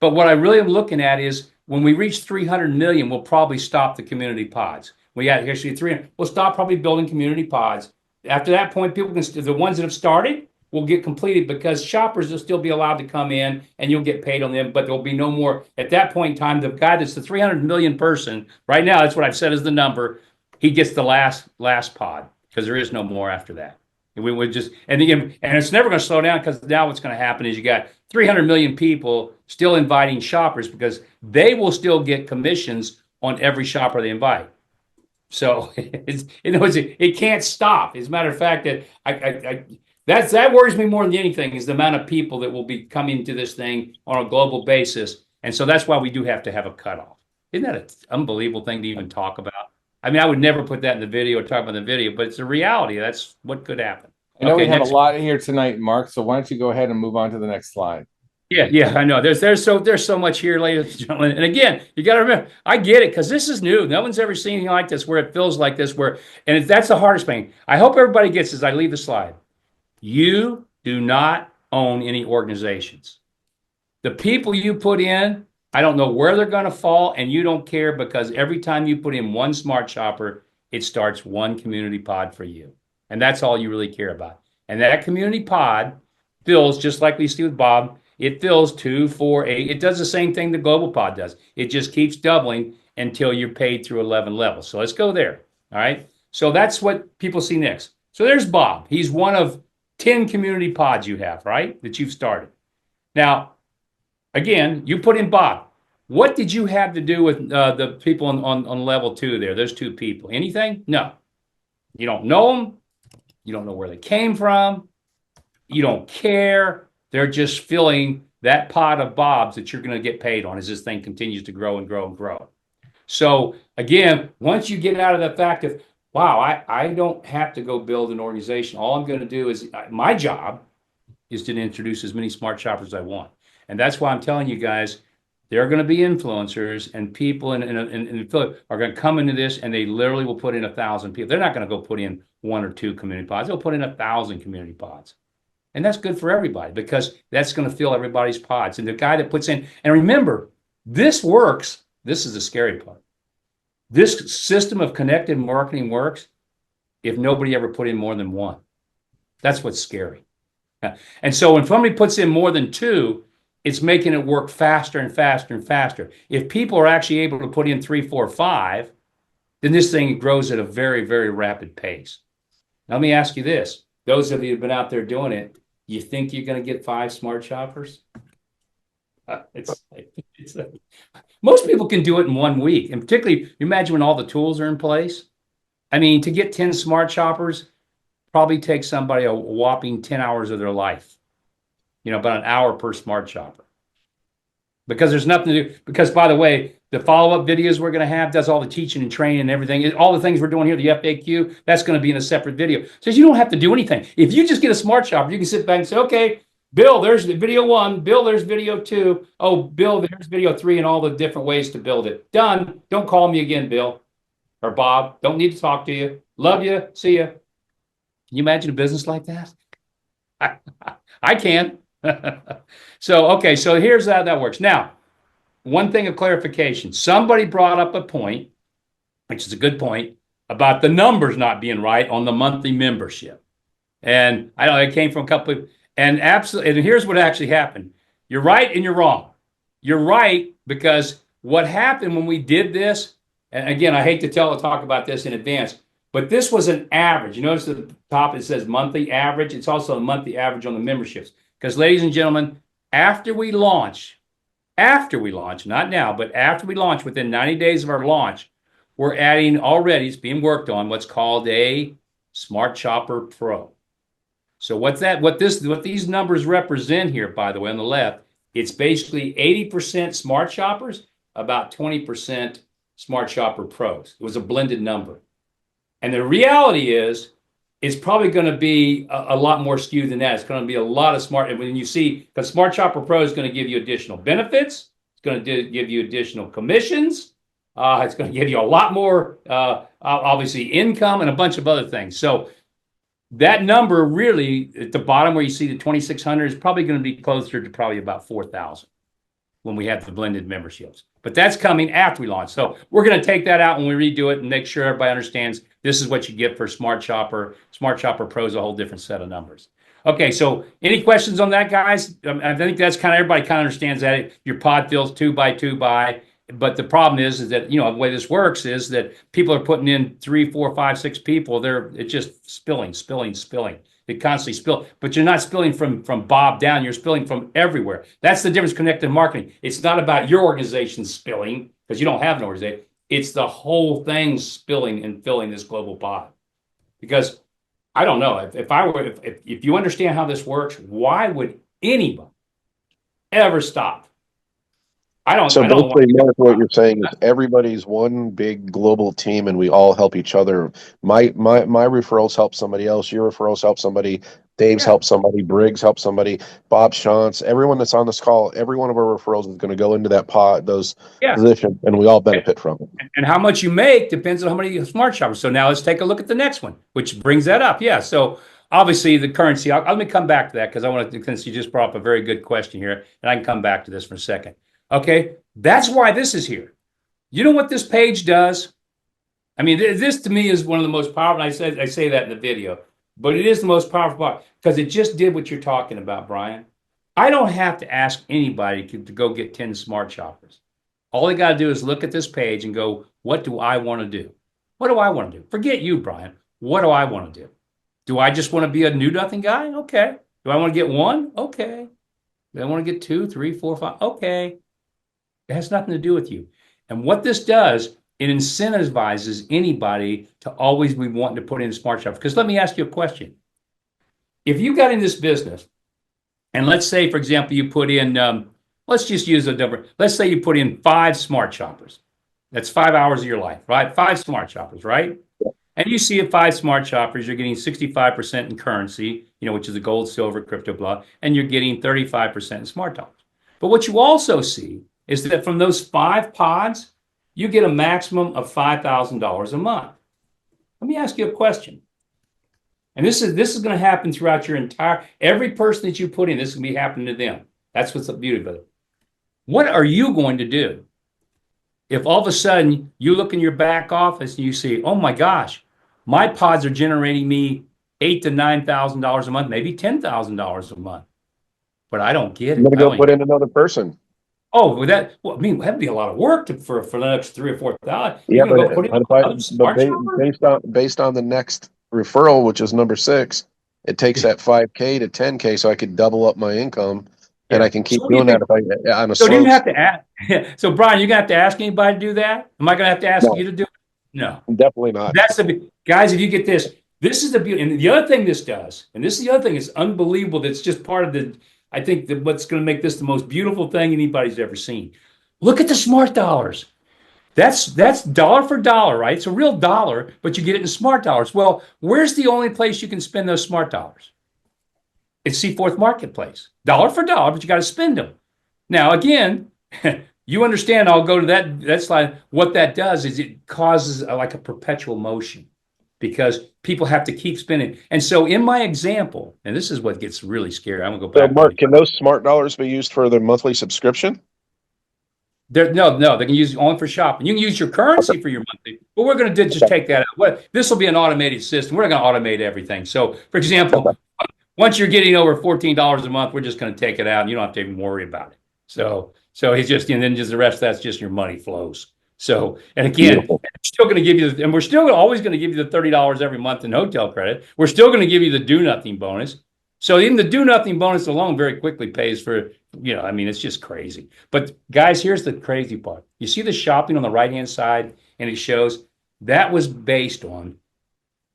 but what I really am looking at is when we reach 300 million, we'll probably stop the community pods. We got actually 300. We'll stop probably building community pods. After that point, people can, the ones that have started will get completed because shoppers will still be allowed to come in and you'll get paid on them, but there'll be no more. At that point in time, the guy that's the 300 million person, right now, that's what I've said is the number, he gets the last pod because there is no more after that. We would just, and it's never going to slow down because now what's going to happen is you got 300 million people still inviting shoppers because they will still get commissions on every shopper they invite. So it can't stop. As a matter of fact, that worries me more than anything is the amount of people that will be coming to this thing on a global basis. And so that's why we do have to have a cutoff. Isn't that an unbelievable thing to even talk about? I mean, I would never put that in the video or talk about the video, but it's a reality. That's what could happen. I know we have a lot here tonight, Mark. So why don't you go ahead and move on to the next slide? Yeah, I know. There's so much here, ladies and gentlemen. And again, you got to remember, I get it because this is new. No one's ever seen anything like this where it feels like this. That's the hardest thing. I hope everybody gets this. I leave the slide. You do not own any organizations. The people you put in, I don't know where they're going to fall, and you don't care because every time you put in one smart shopper, it starts one community pod for you. And that's all you really care about. And that community pod fills, just like we see with Bob, it fills 2, 4, 8. It does the same thing the global pod does. It just keeps doubling until you're paid through 11 levels. So let's go there. All right. So that's what people see next. So there's Bob. He's one of 10 community pods you have, right? That you've started. Now, again, you put in Bob. What did you have to do with the people on level 2 there? Those 2 people. Anything? No. You don't know them. You don't know where they came from. You don't care. They're just filling that pot of Bobs that you're going to get paid on as this thing continues to grow and grow and grow. So again, once you get out of the fact of, wow, I don't have to go build an organization. All I'm going to do is, my job is to introduce as many smart shoppers as I want. And that's why I'm telling you guys, there are going to be influencers and people in are going to come into this, and they literally will put in 1,000 people. They're not going to go put in 1 or 2 community pods. They'll put in 1,000 community pods. And that's good for everybody because that's going to fill everybody's pods. And the guy that puts in, and remember, this works. This is the scary part. This system of connected marketing works if nobody ever put in more than 1. That's what's scary. And so when somebody puts in more than 2, it's making it work faster and faster and faster. If people are actually able to put in 3, 4, 5, then this thing grows at a very, very rapid pace. Now, let me ask you this. Those of you who've been out there doing it, you think you're going to get 5 smart shoppers? Most people can do it in 1 week. And particularly, you imagine when all the tools are in place. I mean, to get 10 smart shoppers probably takes somebody a whopping 10 hours of their life. About an hour per smart shopper. Because there's nothing to do. Because, by the way, the follow-up videos we're going to have does all the teaching and training and everything. All the things we're doing here, the FAQ, that's going to be in a separate video. So you don't have to do anything. If you just get a smart shopper, you can sit back and say, okay, Bill, there's video 1. Bill, there's video 2. Oh, Bill, there's video 3 and all the different ways to build it. Done. Don't call me again, Bill or Bob. Don't need to talk to you. Love you. See you. Can you imagine a business like that? I can. So here's how that works. Now, one thing of clarification. Somebody brought up a point, which is a good point, about the numbers not being right on the monthly membership. And I know it came from a couple of, and here's what actually happened. You're right and you're wrong. You're right because what happened when we did this, and again, I hate to talk about this in advance, but this was an average. You notice at the top it says monthly average. It's also a monthly average on the memberships. Because, ladies and gentlemen, after we launch, not now, but after we launch, within 90 days of our launch, we're adding already, it's being worked on, what's called a Smart Shopper Pro. So what these numbers represent here, by the way, on the left, it's basically 80% Smart Shoppers, about 20% Smart Shopper Pros. It was a blended number. And the reality is, it's probably going to be a lot more skewed than that. It's going to be a lot of smart. And when you see, because Smart Shopper Pro is going to give you additional benefits, it's going to give you additional commissions, it's going to give you a lot more, obviously, income and a bunch of other things. So that number really, at the bottom where you see the 2,600, is probably going to be closer to probably about 4,000 when we have the blended memberships. But that's coming after we launch. So we're going to take that out when we redo it and make sure everybody understands this is what you get for Smart Shopper. Smart Shopper Pro is a whole different set of numbers. Okay, so any questions on that, guys? I think that's kind of, everybody kind of understands that. Your pod fills 2 by 2 by, but the problem is that, the way this works is that people are putting in 3, 4, 5, 6 people. It's just spilling. It constantly spills, but you're not spilling from Bob down. You're spilling from everywhere. That's the difference. Connected marketing. It's not about your organization spilling because you don't have an organization. It's the whole thing spilling and filling this global pot. Because I don't know if you understand how this works, why would anybody ever stop? So basically, Mark, what you're saying is everybody's one big global team, and we all help each other. My referrals help somebody else. Your referrals help somebody. Dave's help somebody. Briggs help somebody. Bob Shantz, everyone that's on this call, every one of our referrals is going to go into that pot, those positions, and we all benefit from it. And how much you make depends on how many smart shoppers. So now let's take a look at the next one, which brings that up. Yeah. So obviously the currency. Let me come back to that because I want to. Since you just brought up a very good question here, and I can come back to this for a second. Okay, that's why this is here. You know what this page does? I mean, this to me is one of the most powerful. I say that in the video, but it is the most powerful part because it just did what you're talking about, Brian. I don't have to ask anybody to go get 10 smart shoppers. All they got to do is look at this page and go, what do I want to do? What do I want to do? Forget you, Brian. What do I want to do? Do I just want to be a new nothing guy? Okay. Do I want to get one? Okay. Do I want to get 2, 3, 4, 5? Okay. It has nothing to do with you. And what this does, it incentivizes anybody to always be wanting to put in smart shoppers. Because let me ask you a question. If you got in this business, and let's say, for example, you put in, let's just use a number. Let's say you put in 5 smart shoppers. That's 5 hours of your life, right? 5 smart shoppers, right? And you see at 5 smart shoppers, you're getting 65% in currency, which is the gold, silver, crypto, blah, and you're getting 35% in smart dollars. But what you also see is that from those 5 pods, you get a maximum of $5,000 a month. Let me ask you a question. And this is going to happen throughout your every person that you put in, this is going to be happening to them. That's what's the beauty of it. What are you going to do if all of a sudden you look in your back office and you see, oh my gosh, my pods are generating me $8,000 to $9,000 a month, maybe $10,000 a month, but I don't get it. I'm going to go put in another person. Oh, that'd be a lot of work for the next 3,000 or 4,000. Yeah, based on the next referral, which is number 6, it takes that 5K to 10K, so I could double up my income, and I can keep doing that if on a So slow. do you have to ask? So Brian, you're gonna have to ask anybody to do that? Am I gonna have to ask you to do it? No, definitely not. That's guys. If you get this is the beauty. And the other thing this does, and this is the other thing, is unbelievable. That's just part of I think that what's going to make this the most beautiful thing anybody's ever seen. Look at the smart dollars. That's dollar for dollar, right? It's a real dollar, but you get it in smart dollars. Well, where's the only place you can spend those smart dollars? It's CForth Marketplace. Dollar for dollar, but you got to spend them. Now, again, you understand, I'll go to that slide. What that does is it causes like a perpetual motion because people have to keep spending. And so in my example, and this is what gets really scary. I'm going to go back. So Mark, can those smart dollars be used for the monthly subscription? No, they can use it only for shopping. You can use your currency for your monthly, but we're going to just take that out. This will be an automated system. We're not going to automate everything. So, for example, once you're getting over $14 a month, we're just going to take it out, and you don't have to even worry about it. So it's just, and then just the rest of that's just your money flows. So, and again, we're still going to give you, and we're still always going to give you the $30 every month in hotel credit. We're still going to give you the do nothing bonus. So even the do nothing bonus alone very quickly pays for, it's just crazy. But guys, here's the crazy part. You see the shopping on the right-hand side, and it shows that was based on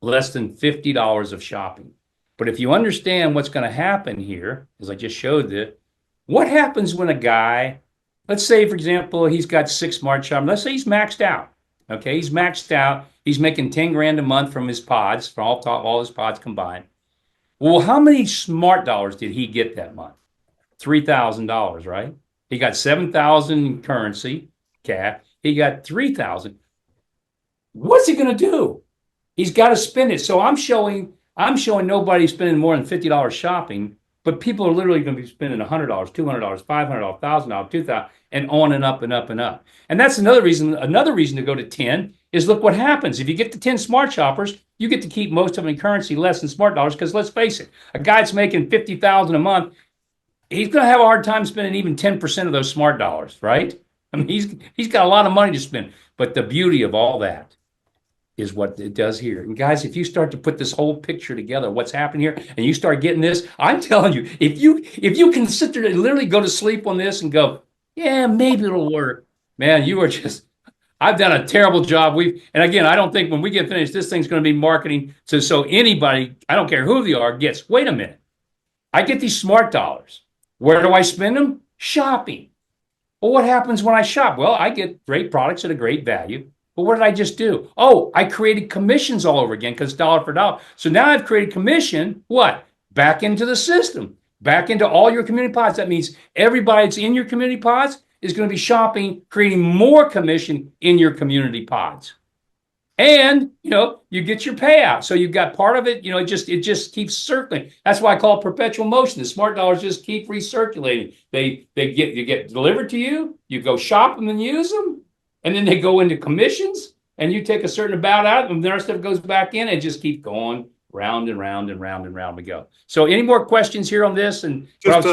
less than $50 of shopping. But if you understand what's going to happen here, as I just showed that, what happens when a guy, let's say, for example, he's got 6 smart shopping. Let's say he's maxed out. Okay, he's maxed out. He's making 10 grand a month from his pods, from all his pods combined. Well, how many smart dollars did he get that month? $3,000, right? He got 7,000 in currency, cash. He got 3,000. What's he going to do? He's got to spend it. So I'm showing nobody spending more than $50 shopping, but people are literally going to be spending $100, $200, $500, $1,000, $2,000, and on and up and up and up. And that's another reason to go to 10 is look what happens. If you get to 10 smart shoppers, you get to keep most of them in currency less than smart dollars because let's face it, a guy that's making $50,000 a month, he's going to have a hard time spending even 10% of those smart dollars, right? I mean, he's got a lot of money to spend. But the beauty of all that is what it does here. And guys, if you start to put this whole picture together, what's happening here, and you start getting this, I'm telling you, if you can sit there and literally go to sleep on this and go, yeah, maybe it'll work, man, you are just, I've done a terrible job. And again, I don't think when we get finished, this thing's going to be marketing so anybody, I don't care who they are, gets, wait a minute, I get these smart dollars. Where do I spend them? Shopping. Well, what happens when I shop? Well, I get great products at a great value. But what did I just do? Oh, I created commissions all over again because dollar for dollar. So now I've created commission, what? Back into the system, back into all your community pods. That means everybody that's in your community pods is going to be shopping, creating more commission in your community pods. And, you get your payout. So you've got part of it, it just keeps circling. That's why I call it perpetual motion. The smart dollars just keep recirculating. They get delivered to you, you go shop them and use them, and then they go into commissions, and you take a certain amount out, and the rest of it goes back in, and just keep going round and round and round and round we go. So any more questions here on this? And just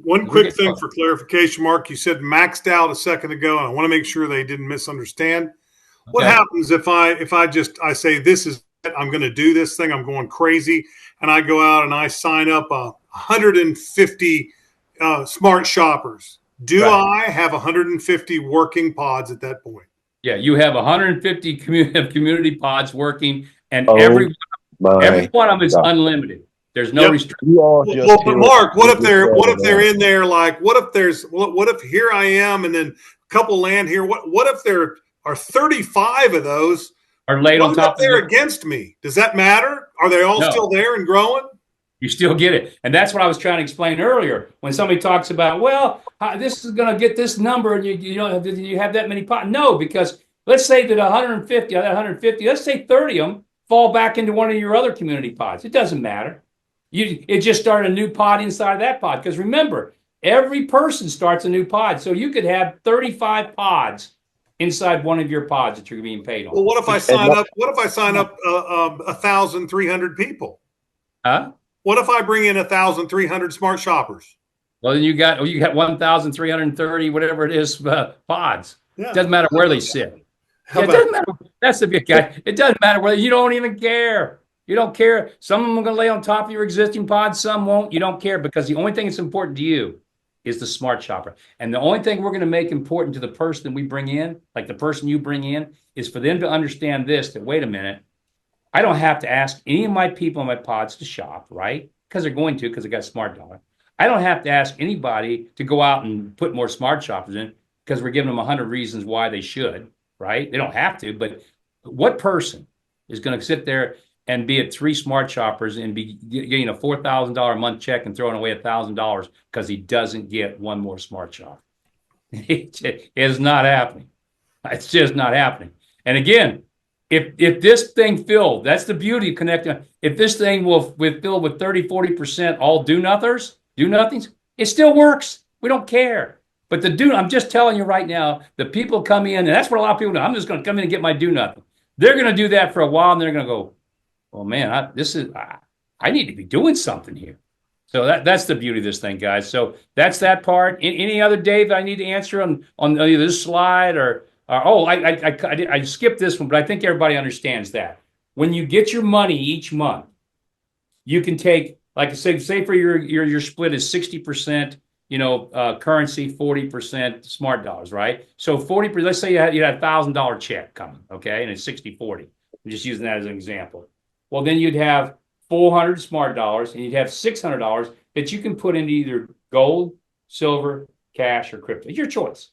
one quick thing for clarification, Mark, you said maxed out a second ago, and I want to make sure they didn't misunderstand. What happens if I say this is I'm going to do this thing. I'm going crazy. And I go out and I sign up 150 smart shoppers. Do I have 150 working pods at that point? Yeah, you have 150 community pods working, and Oh every my one of them is God. unlimited. There's no Yep. restriction. You all just Well, but hear Mark, what if just they're said it. in there? Like, what if here I am, and then a couple land here? What if there are 35 of those Are laid on right top up of there it. against me? Does that matter? Are they all No. still there and growing? You still get it. And that's what I was trying to explain earlier. When somebody talks about, well, this is going to get this number and you don't have, you have that many pots. No, because let's say that 150, out of that 150, let's say 30 of them fall back into one of your other community pods. It doesn't matter. It just started a new pod inside of that pod. Because remember, every person starts a new pod. So you could have 35 pods inside one of your pods that you're being paid on. Well, what if I sign up? What if I sign up 1,300 people? Huh? What if I bring in 1,300 smart shoppers? Well, then you got 1,330, whatever it is, pods. Yeah. Doesn't matter where they sit. How It about doesn't matter. That's the big guy. It doesn't matter whether you don't even care. You don't care. Some of them are going to lay on top of your existing pods. Some won't. You don't care because the only thing that's important to you is the smart shopper. And the only thing we're going to make important to the person that we bring in, like the person you bring in, is for them to understand this, that wait a minute, I don't have to ask any of my people in my pods to shop, right? Because they're going to, because they got smart dollar. I don't have to ask anybody to go out and put more smart shoppers in because we're giving them 100 reasons why they should, right? They don't have to, but what person is going to sit there and be at 3 smart shoppers and be getting a $4,000 a month check and throwing away $1,000 because he doesn't get one more smart shopper? It is not happening. It's just not happening. And again, if this thing filled, that's the beauty of connecting. If this thing will fill with 30, 40% all do-nothings, it still works. We don't care. But I'm just telling you right now, the people come in, and that's what a lot of people do. I'm just going to come in and get my do-nothing. They're going to do that for a while, and they're going to go, well, man, I need to be doing something here. So that's the beauty of this thing, guys. So that's that part. Any other, Dave, that I need to answer on either this slide or I skipped this one, but I think everybody understands that. When you get your money each month, you can take, like I say for your split is 60%, currency, 40% smart dollars, right? So 40%, let's say you had a $1,000 check coming, okay, and it's 60-40. I'm just using that as an example. Well, then you'd have 400 smart dollars, and you'd have $600 that you can put into either gold, silver, cash, or crypto. It's your choice.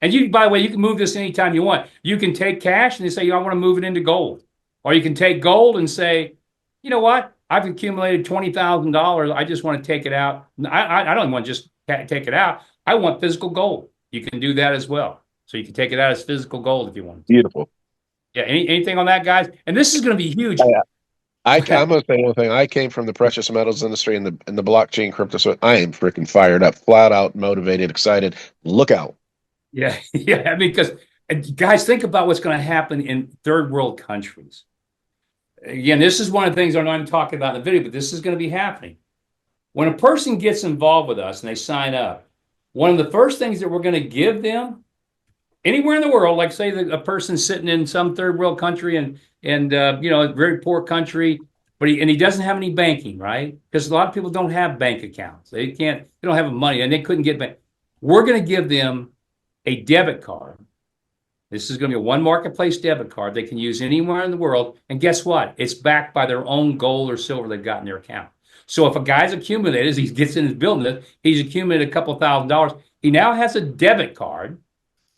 And by the way, you can move this anytime you want. You can take cash and say, I want to move it into gold. Or you can take gold and say, you know what? I've accumulated $20,000. I just want to take it out. I don't want to just take it out. I want physical gold. You can do that as well. So you can take it out as physical gold if you want. Beautiful. Yeah. Anything on that, guys? And this is going to be huge. I'm going to say one thing. I came from the precious metals industry and the blockchain crypto. So I am freaking fired up, flat out, motivated, excited. Look out. Yeah. Yeah. I mean, because guys, think about what's going to happen in third world countries. Again, this is one of the things I'm not even talking about in the video, but this is going to be happening. When a person gets involved with us and they sign up, one of the first things that we're going to give them anywhere in the world, like say that a person sitting in some third world country and a very poor country, but he doesn't have any banking, right? Because a lot of people don't have bank accounts. They don't have money and they couldn't get bank. We're going to give them a debit card. This is going to be a OneMarketplace debit card they can use anywhere in the world. And guess what? It's backed by their own gold or silver they've got in their account. So if a guy's accumulated, as he gets in his business, he's accumulated a couple $1,000. He now has a debit card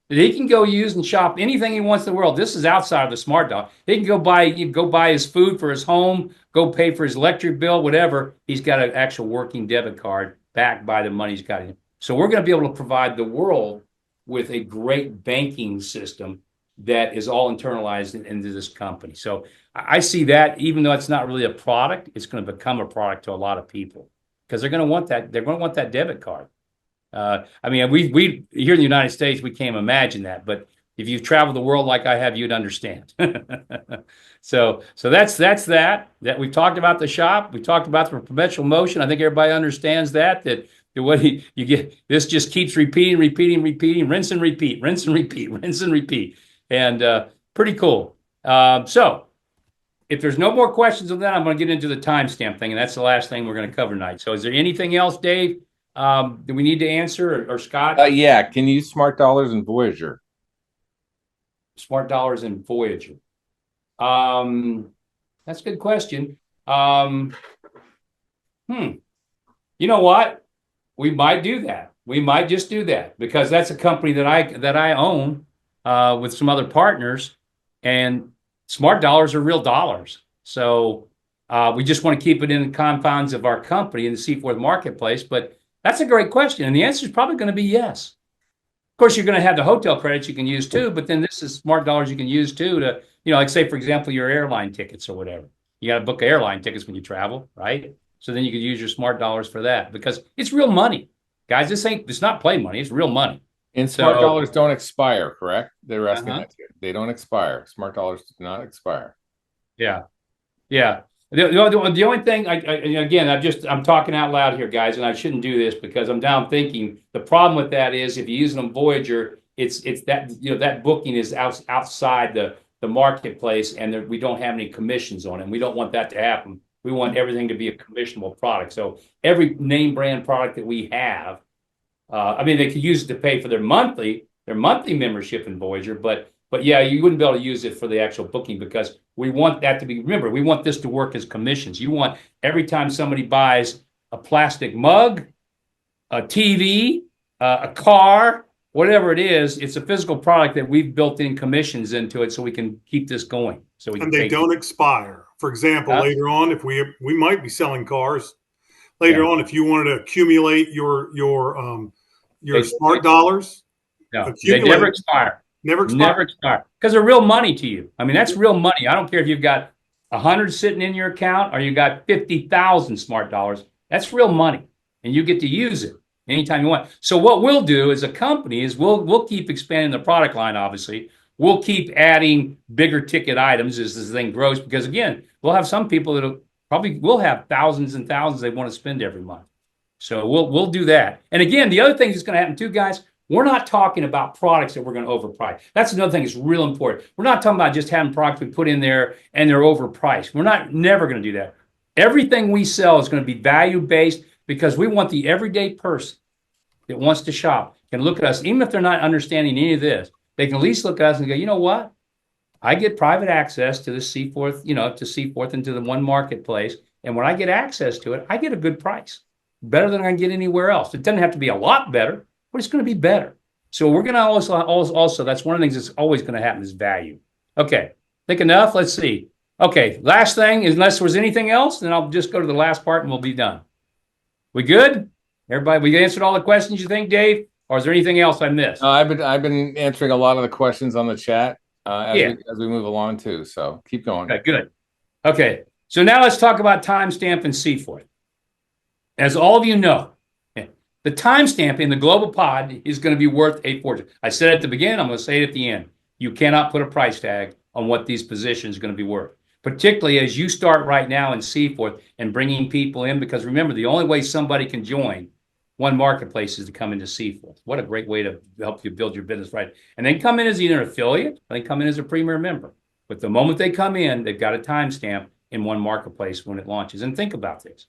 that he can go use and shop anything he wants in the world. This is outside of the smart dollar. He can go buy his food for his home, go pay for his electric bill, whatever. He's got an actual working debit card backed by the money he's got in. So we're going to be able to provide the world with a great banking system that is all internalized into this company. So I see that, even though it's not really a product, it's going to become a product to a lot of people because they're going to want that. They're going to want that debit card. I mean, we here in the United States, we can't imagine that. But if you've traveled the world like I have, you'd understand. So that's that we've talked about the shop. We talked about the perpetual motion. I think everybody understands that what you get, this just keeps repeating, rinse and repeat, rinse and repeat. And pretty cool. So if there's no more questions on that, I'm going to get into the timestamp thing, and that's the last thing we're going to cover tonight. So is there anything else, Dave, do we need to answer, or Scott? Yeah, can you use smart dollars in Voyager? Smart dollars in Voyager. That's a good question. You know what? We might do that. We might just do that because that's a company that I own with some other partners, and smart dollars are real dollars. So we just want to keep it in the confines of our company in the CForth Marketplace. But that's a great question, and the answer is probably going to be yes. Of course, you're going to have the hotel credits you can use too, but then this is smart dollars you can use too to, like say, for example, your airline tickets or whatever. You got to book airline tickets when you travel, right? So then you could use your smart dollars for that because it's real money. Guys, it's not play money, it's real money. And smart dollars don't expire, correct? They were asking that too. They don't expire. Smart dollars do not expire. Yeah. Yeah. The only thing, I'm talking out loud here, guys, and I shouldn't do this because I'm down thinking the problem with that is if you're using them Voyager, it's that, that booking is outside the marketplace, and we don't have any commissions on it. And we don't want that to happen. We want everything to be a commissionable product. So every name brand product that we have, they could use it to pay for their monthly membership in Voyager, but yeah, you wouldn't be able to use it for the actual booking because we want that to be, remember, we want this to work as commissions. You want every time somebody buys a plastic mug, a TV, a car, whatever it is, it's a physical product that we've built in commissions into it so we can keep this going. So they don't expire. For example, later on, if we might be selling cars later on, if you wanted to accumulate your smart dollars, they never expire. Never expire because they're real money to you. I mean, that's real money. I don't care if you've got 100 sitting in your account or you got 50,000 smart dollars. That's real money, and you get to use it anytime you want. So what we'll do as a company is we'll keep expanding the product line. Obviously, we'll keep adding bigger ticket items as this thing grows because again, we'll have some people that will have thousands and thousands they want to spend every month. So we'll do that. And again, the other thing that's going to happen too, guys. We're not talking about products that we're going to overprice. That's another thing that's real important. We're not talking about just having products we put in there and they're overpriced. We're never going to do that. Everything we sell is going to be value-based because we want the everyday person that wants to shop can look at us, even if they're not understanding any of this, they can at least look at us and go, you know what? I get private access to the CForth, to CForth and to the One Marketplace. And when I get access to it, I get a good price, better than I can get anywhere else. It doesn't have to be a lot better, but it's going to be better. So we're going to also, that's one of the things that's always going to happen is value. Okay, think enough? Let's see. Okay, last thing, unless there's anything else, then I'll just go to the last part and we'll be done. We good? Everybody, we answered all the questions you think, Dave? Or is there anything else I missed? I've been answering a lot of the questions on the chat as we move along too. So keep going. Okay, good. Okay, so now let's talk about timestamp and CForth. As all of you know, the timestamp in the global pod is going to be worth a fortune. I said it at the beginning, I'm going to say it at the end. You cannot put a price tag on what these positions are going to be worth, particularly as you start right now in CForth and bringing people in, because remember, the only way somebody can join One Marketplace is to come into CForth. What a great way to help you build your business right. And then come in as either an affiliate or they come in as a premier member. But the moment they come in, they've got a timestamp in One Marketplace when it launches. And think about this.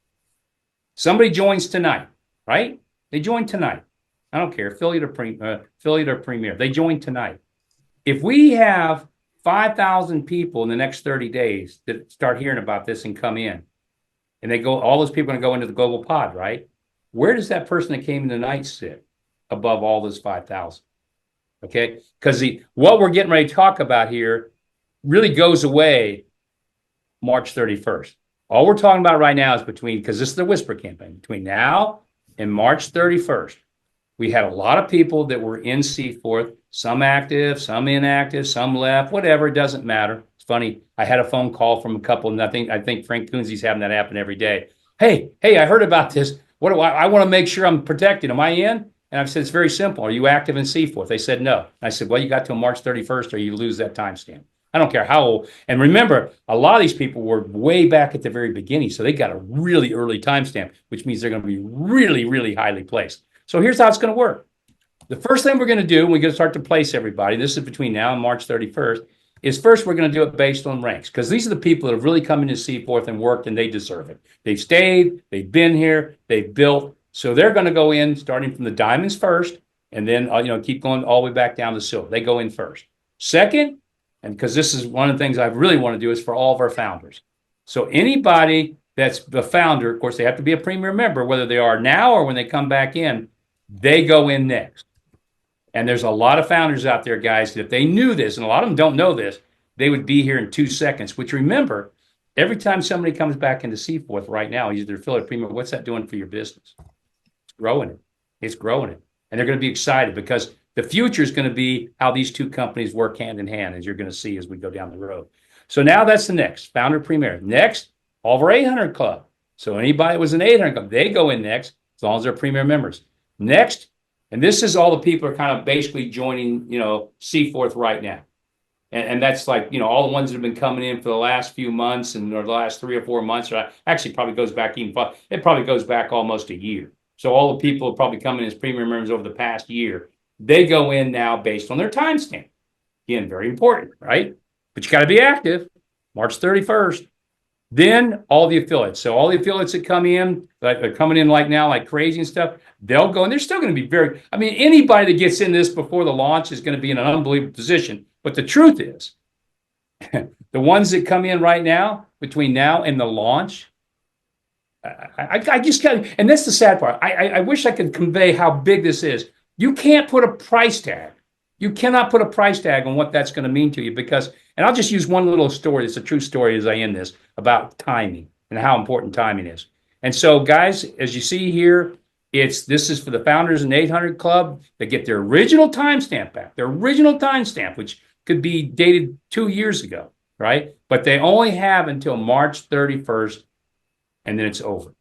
Somebody joins tonight, right? They join tonight. I don't care, affiliate or premier. They join tonight. If we have 5,000 people in the next 30 days that start hearing about this and come in, and they go, all those people are going to go into the global pod, right? Where does that person that came in tonight sit above all those 5,000? Okay, because what we're getting ready to talk about here really goes away March 31st. All we're talking about right now is because this is the Whisper campaign, between now and March 31st, we had a lot of people that were in CForth, some active, some inactive, some left, whatever, it doesn't matter. It's funny, I had a phone call from a couple, and I think Frank Coonsy's having that happen every day. Hey, I heard about this. What do I want to make sure I'm protected. Am I in? And I've said, it's very simple. Are you active in CForth? They said no. And I said, well, you got till March 31st or you lose that timestamp. I don't care how old. And remember, a lot of these people were way back at the very beginning, so they got a really early timestamp, which means they're going to be really, really highly placed. So here's how it's going to work. The first thing we're going to do, we're going to start to place everybody, this is between now and March 31st, is first we're going to do it based on ranks, because these are the people that have really come into CForth and worked, and they deserve it. They've stayed, they've been here, they've built. So they're going to go in starting from the diamonds first, and then keep going all the way back down to silver. They go in first. Second, and because this is one of the things I really want to do, is for all of our founders. So anybody that's the founder, of course, they have to be a premier member, whether they are now or when they come back in, they go in next. And there's a lot of founders out there, guys, that if they knew this, and a lot of them don't know this, they would be here in 2 seconds, which, remember, every time somebody comes back into CForth right now, either affiliate premier, what's that doing for your business? It's growing it. It's growing it. And they're going to be excited, because the future is going to be how these two companies work hand in hand, as you're going to see as we go down the road. So now that's the next, founder premier. Next, all of our 800 club. So anybody that was an 800 club, they go in next, as long as they're premier members. Next, and this is all the people are kind of basically joining, CForth right now. And that's like, all the ones that have been coming in for the last few months or the last 3 or 4 months, or actually probably goes back it probably goes back almost a year. So all the people who probably come in as premier members over the past year, they go in now based on their timestamp. Again, very important, right? But you got to be active, March 31st. Then all the affiliates. So all the affiliates that come in, like they're coming in like now, like crazy and stuff, they'll go, and they're still going to be anybody that gets in this before the launch is going to be in an unbelievable position. But the truth is, the ones that come in right now, between now and the launch, I just got, and that's the sad part. I wish I could convey how big this is. You can't put a price tag. You cannot put a price tag on what that's going to mean to you, because, and I'll just use one little story. It's a true story as I end this, about timing and how important timing is. And so, guys, as you see here, this is for the founders in the 800 Club that get their original timestamp back, their original timestamp, which could be dated 2 years ago, right? But they only have until March 31st, and then it's over.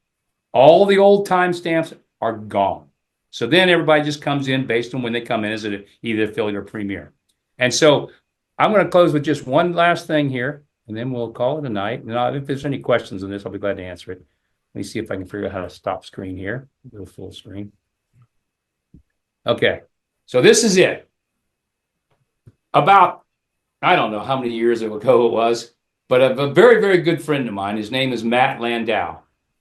All the old timestamps are gone. So then everybody just comes in based on when they come in as either affiliate or premier. And so I'm going to close with just one last thing here, and then we'll call it a night. And if there's any questions on this, I'll be glad to answer it. Let me see if I can figure out how to stop screen here. Go full screen. Okay. So this is it. About, I don't know how many years ago it was, but a very, very good friend of mine, his name is Matt Landau.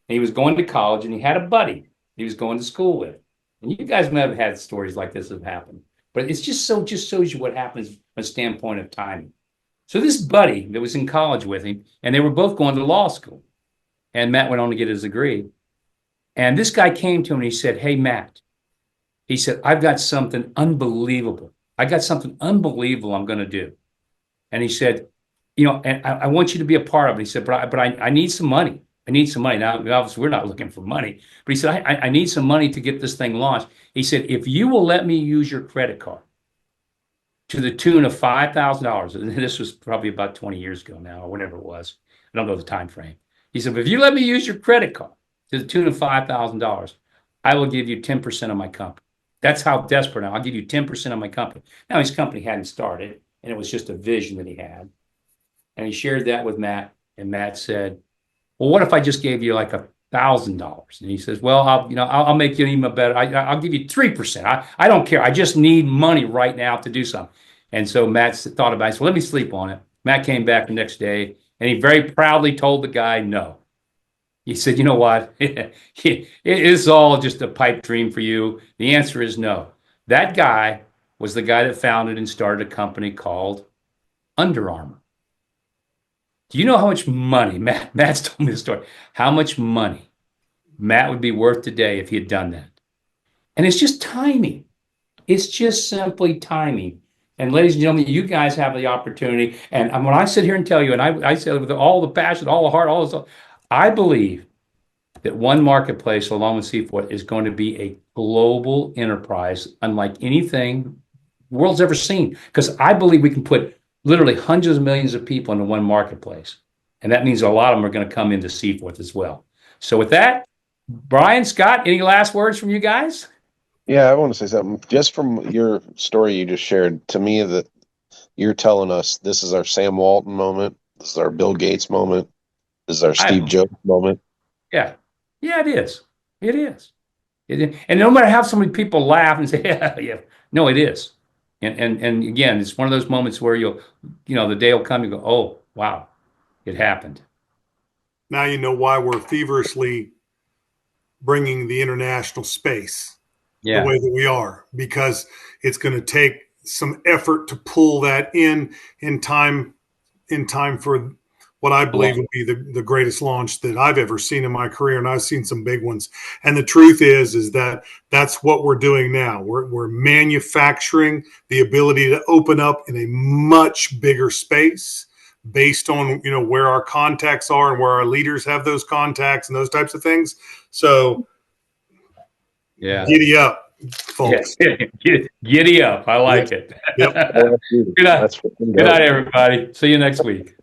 And he was going to college, and he had a buddy he was going to school with. And you guys may have had stories like this have happened, but it's just shows you what happens from a standpoint of timing. So this buddy that was in college with him, and they were both going to law school, and Matt went on to get his degree. And this guy came to him and he said, "Hey, Matt," he said, "I've got something unbelievable. I got something unbelievable I'm going to do." And he said, and I want you to be a part of it. He said, but I need some money. I need some money. Now, obviously, we're not looking for money. But he said, I need some money to get this thing launched. He said, if you will let me use your credit card to the tune of $5,000, and this was probably about 20 years ago now, or whatever it was. I don't know the time frame. He said, but if you let me use your credit card to the tune of $5,000, I will give you 10% of my company. That's how desperate I am. I'll give you 10% of my company. Now, his company hadn't started, and it was just a vision that he had. And he shared that with Matt, and Matt said, well, what if I just gave you like $1,000? And he says, well, I'll make you even better. I'll give you 3%. I don't care. I just need money right now to do something. And so Matt thought about it. So let me sleep on it. Matt came back the next day, and he very proudly told the guy no. He said, you know what? It's all just a pipe dream for you. The answer is no. That guy was the guy that founded and started a company called Under Armour. Do you know how much money, Matt's told me the story, how much money Matt would be worth today if he had done that? And it's just timing. It's just simply timing. And ladies and gentlemen, you guys have the opportunity. And when I sit here and tell you, and I say with all the passion, all the heart, all this, I believe that OneMarketplace, along with CForth, is going to be a global enterprise unlike anything the world's ever seen. Because I believe we can put literally hundreds of millions of people into OneMarketplace. And that means a lot of them are going to come into CForth as well. So with that, Brian, Scott, any last words from you guys? Yeah, I want to say something. Just from your story you just shared, to me, that you're telling us this is our Sam Walton moment. This is our Bill Gates moment. This is our Steve Jobs moment. Yeah. Yeah, it is. It is. And no matter how so many people laugh and say, yeah. No, it is. And again, it's one of those moments where the day will come, you go, oh, wow, it happened. Now you know why we're feverishly bringing the international space the way that we are, because it's going to take some effort to pull that in time for what I believe will be the greatest launch that I've ever seen in my career. And I've seen some big ones. And the truth is that that's what we're doing now. We're manufacturing the ability to open up in a much bigger space based on, where our contacts are and where our leaders have those contacts and those types of things. So giddy up, folks. Giddy up. I like it. Yep. Good night, everybody. See you next week.